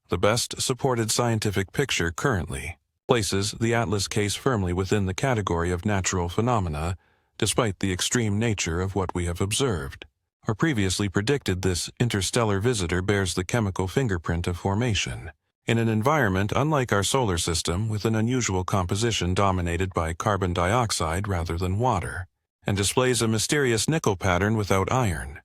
The best supported scientific picture currently places the Atlas case firmly within the category of natural phenomena, despite the extreme nature of what we have observed or previously predicted. This interstellar visitor bears the chemical fingerprint of formation in an environment unlike our solar system, with an unusual composition dominated by carbon dioxide rather than water, and displays a mysterious nickel pattern without iron,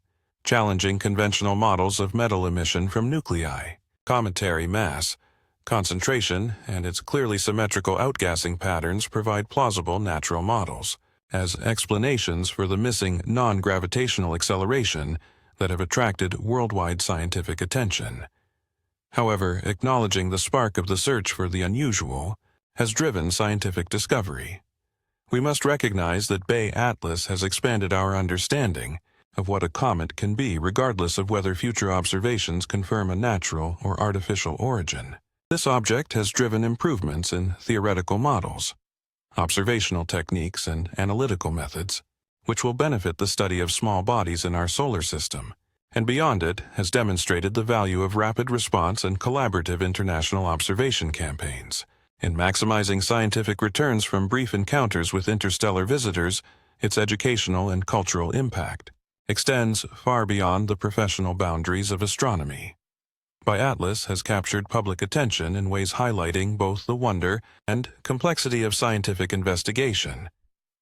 challenging conventional models of metal emission from nuclei. Cometary mass, concentration, and its clearly symmetrical outgassing patterns provide plausible natural models as explanations for the missing non-gravitational acceleration that have attracted worldwide scientific attention. However, acknowledging the spark of the search for the unusual has driven scientific discovery. We must recognize that Atlas has expanded our understanding of what a comet can be, regardless of whether future observations confirm a natural or artificial origin. This object has driven improvements in theoretical models, observational techniques, and analytical methods, which will benefit the study of small bodies in our solar system, and beyond it has demonstrated the value of rapid response and collaborative international observation campaigns. In maximizing scientific returns from brief encounters with interstellar visitors, its educational and cultural impact extends far beyond the professional boundaries of astronomy. Atlas has captured public attention in ways highlighting both the wonder and complexity of scientific investigation.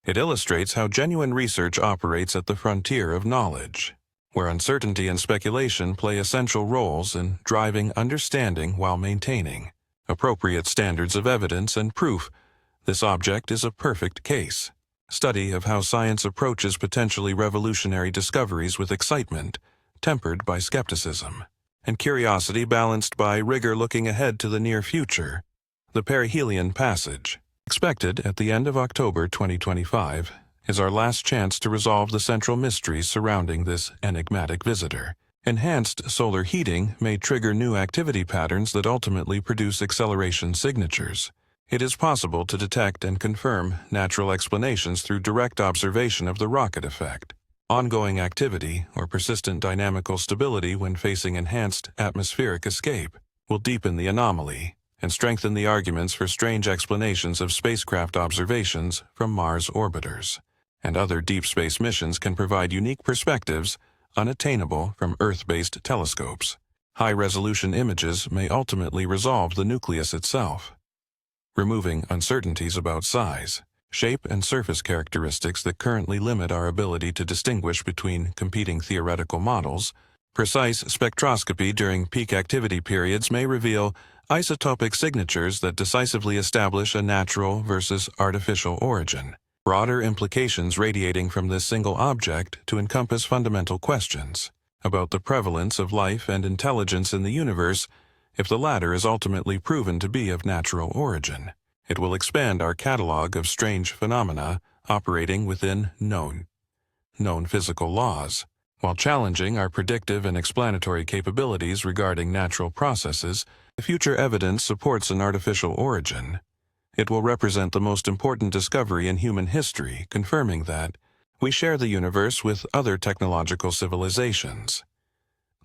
It illustrates how genuine research operates at the frontier of knowledge, where uncertainty and speculation play essential roles in driving understanding while maintaining appropriate standards of evidence and proof. This object is a perfect case study of how science approaches potentially revolutionary discoveries with excitement, tempered by skepticism, and curiosity balanced by rigor looking ahead to the near future. The perihelion passage, expected at the end of October 2025, is our last chance to resolve the central mysteries surrounding this enigmatic visitor. Enhanced solar heating may trigger new activity patterns that ultimately produce acceleration signatures. It is possible to detect and confirm natural explanations through direct observation of the rocket effect. Ongoing activity or persistent dynamical stability when facing enhanced atmospheric escape will deepen the anomaly and strengthen the arguments for strange explanations of spacecraft observations from Mars orbiters. And other deep space missions can provide unique perspectives unattainable from Earth-based telescopes. High-resolution images may ultimately resolve the nucleus itself, removing uncertainties about size, shape, and surface characteristics that currently limit our ability to distinguish between competing theoretical models. Precise spectroscopy during peak activity periods may reveal isotopic signatures that decisively establish a natural versus artificial origin, broader implications radiating from this single object to encompass fundamental questions about the prevalence of life and intelligence in the universe if the latter is ultimately proven to be of natural origin. It will expand our catalog of strange phenomena operating within known physical laws, while challenging our predictive and explanatory capabilities regarding natural processes. If future evidence supports an artificial origin, it will represent the most important discovery in human history, confirming that we share the universe with other technological civilizations.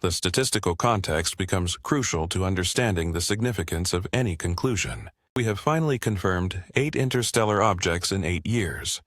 The statistical context becomes crucial to understanding the significance of any conclusion. We have finally confirmed 8 interstellar objects in 8 years,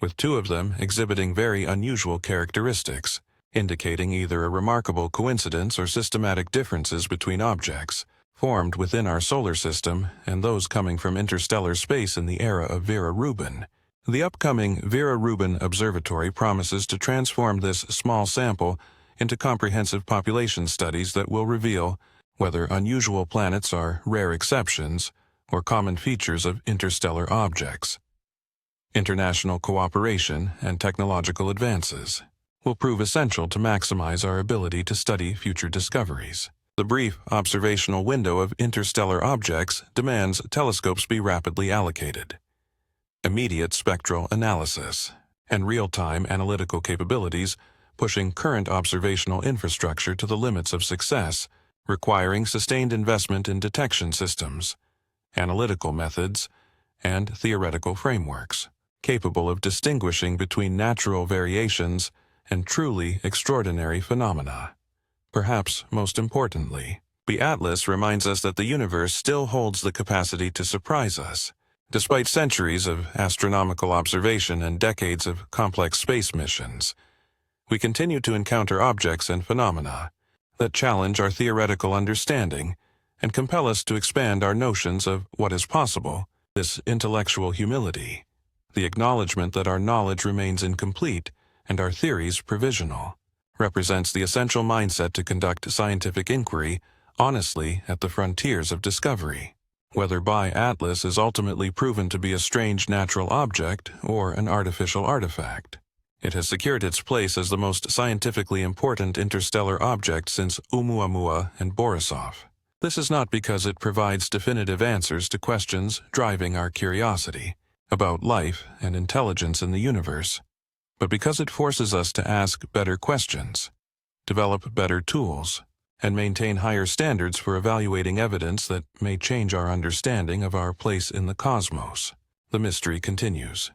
with 2 of them exhibiting very unusual characteristics, indicating either a remarkable coincidence or systematic differences between objects formed within our solar system and those coming from interstellar space in the era of Vera Rubin. The upcoming Vera Rubin Observatory promises to transform this small sample into comprehensive population studies that will reveal whether unusual planets are rare exceptions or common features of interstellar objects. International cooperation and technological advances will prove essential to maximize our ability to study future discoveries. The brief observational window of interstellar objects demands telescopes be rapidly allocated, immediate spectral analysis, and real-time analytical capabilities, pushing current observational infrastructure to the limits of success, requiring sustained investment in detection systems, analytical methods, and theoretical frameworks capable of distinguishing between natural variations and truly extraordinary phenomena. Perhaps most importantly, the Atlas reminds us that the universe still holds the capacity to surprise us. Despite centuries of astronomical observation and decades of complex space missions, we continue to encounter objects and phenomena that challenge our theoretical understanding and compel us to expand our notions of what is possible. This intellectual humility, the acknowledgement that our knowledge remains incomplete and our theories provisional, represents the essential mindset to conduct scientific inquiry honestly at the frontiers of discovery. Whether Atlas is ultimately proven to be a strange natural object or an artificial artifact, it has secured its place as the most scientifically important interstellar object since Oumuamua and Borisov. This is not because it provides definitive answers to questions driving our curiosity about life and intelligence in the universe, but because it forces us to ask better questions, develop better tools, and maintain higher standards for evaluating evidence that may change our understanding of our place in the cosmos. The mystery continues.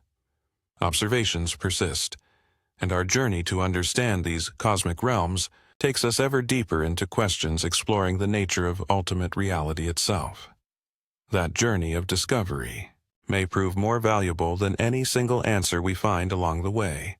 Observations persist, and our journey to understand these cosmic realms takes us ever deeper into questions exploring the nature of ultimate reality itself. That journey of discovery may prove more valuable than any single answer we find along the way.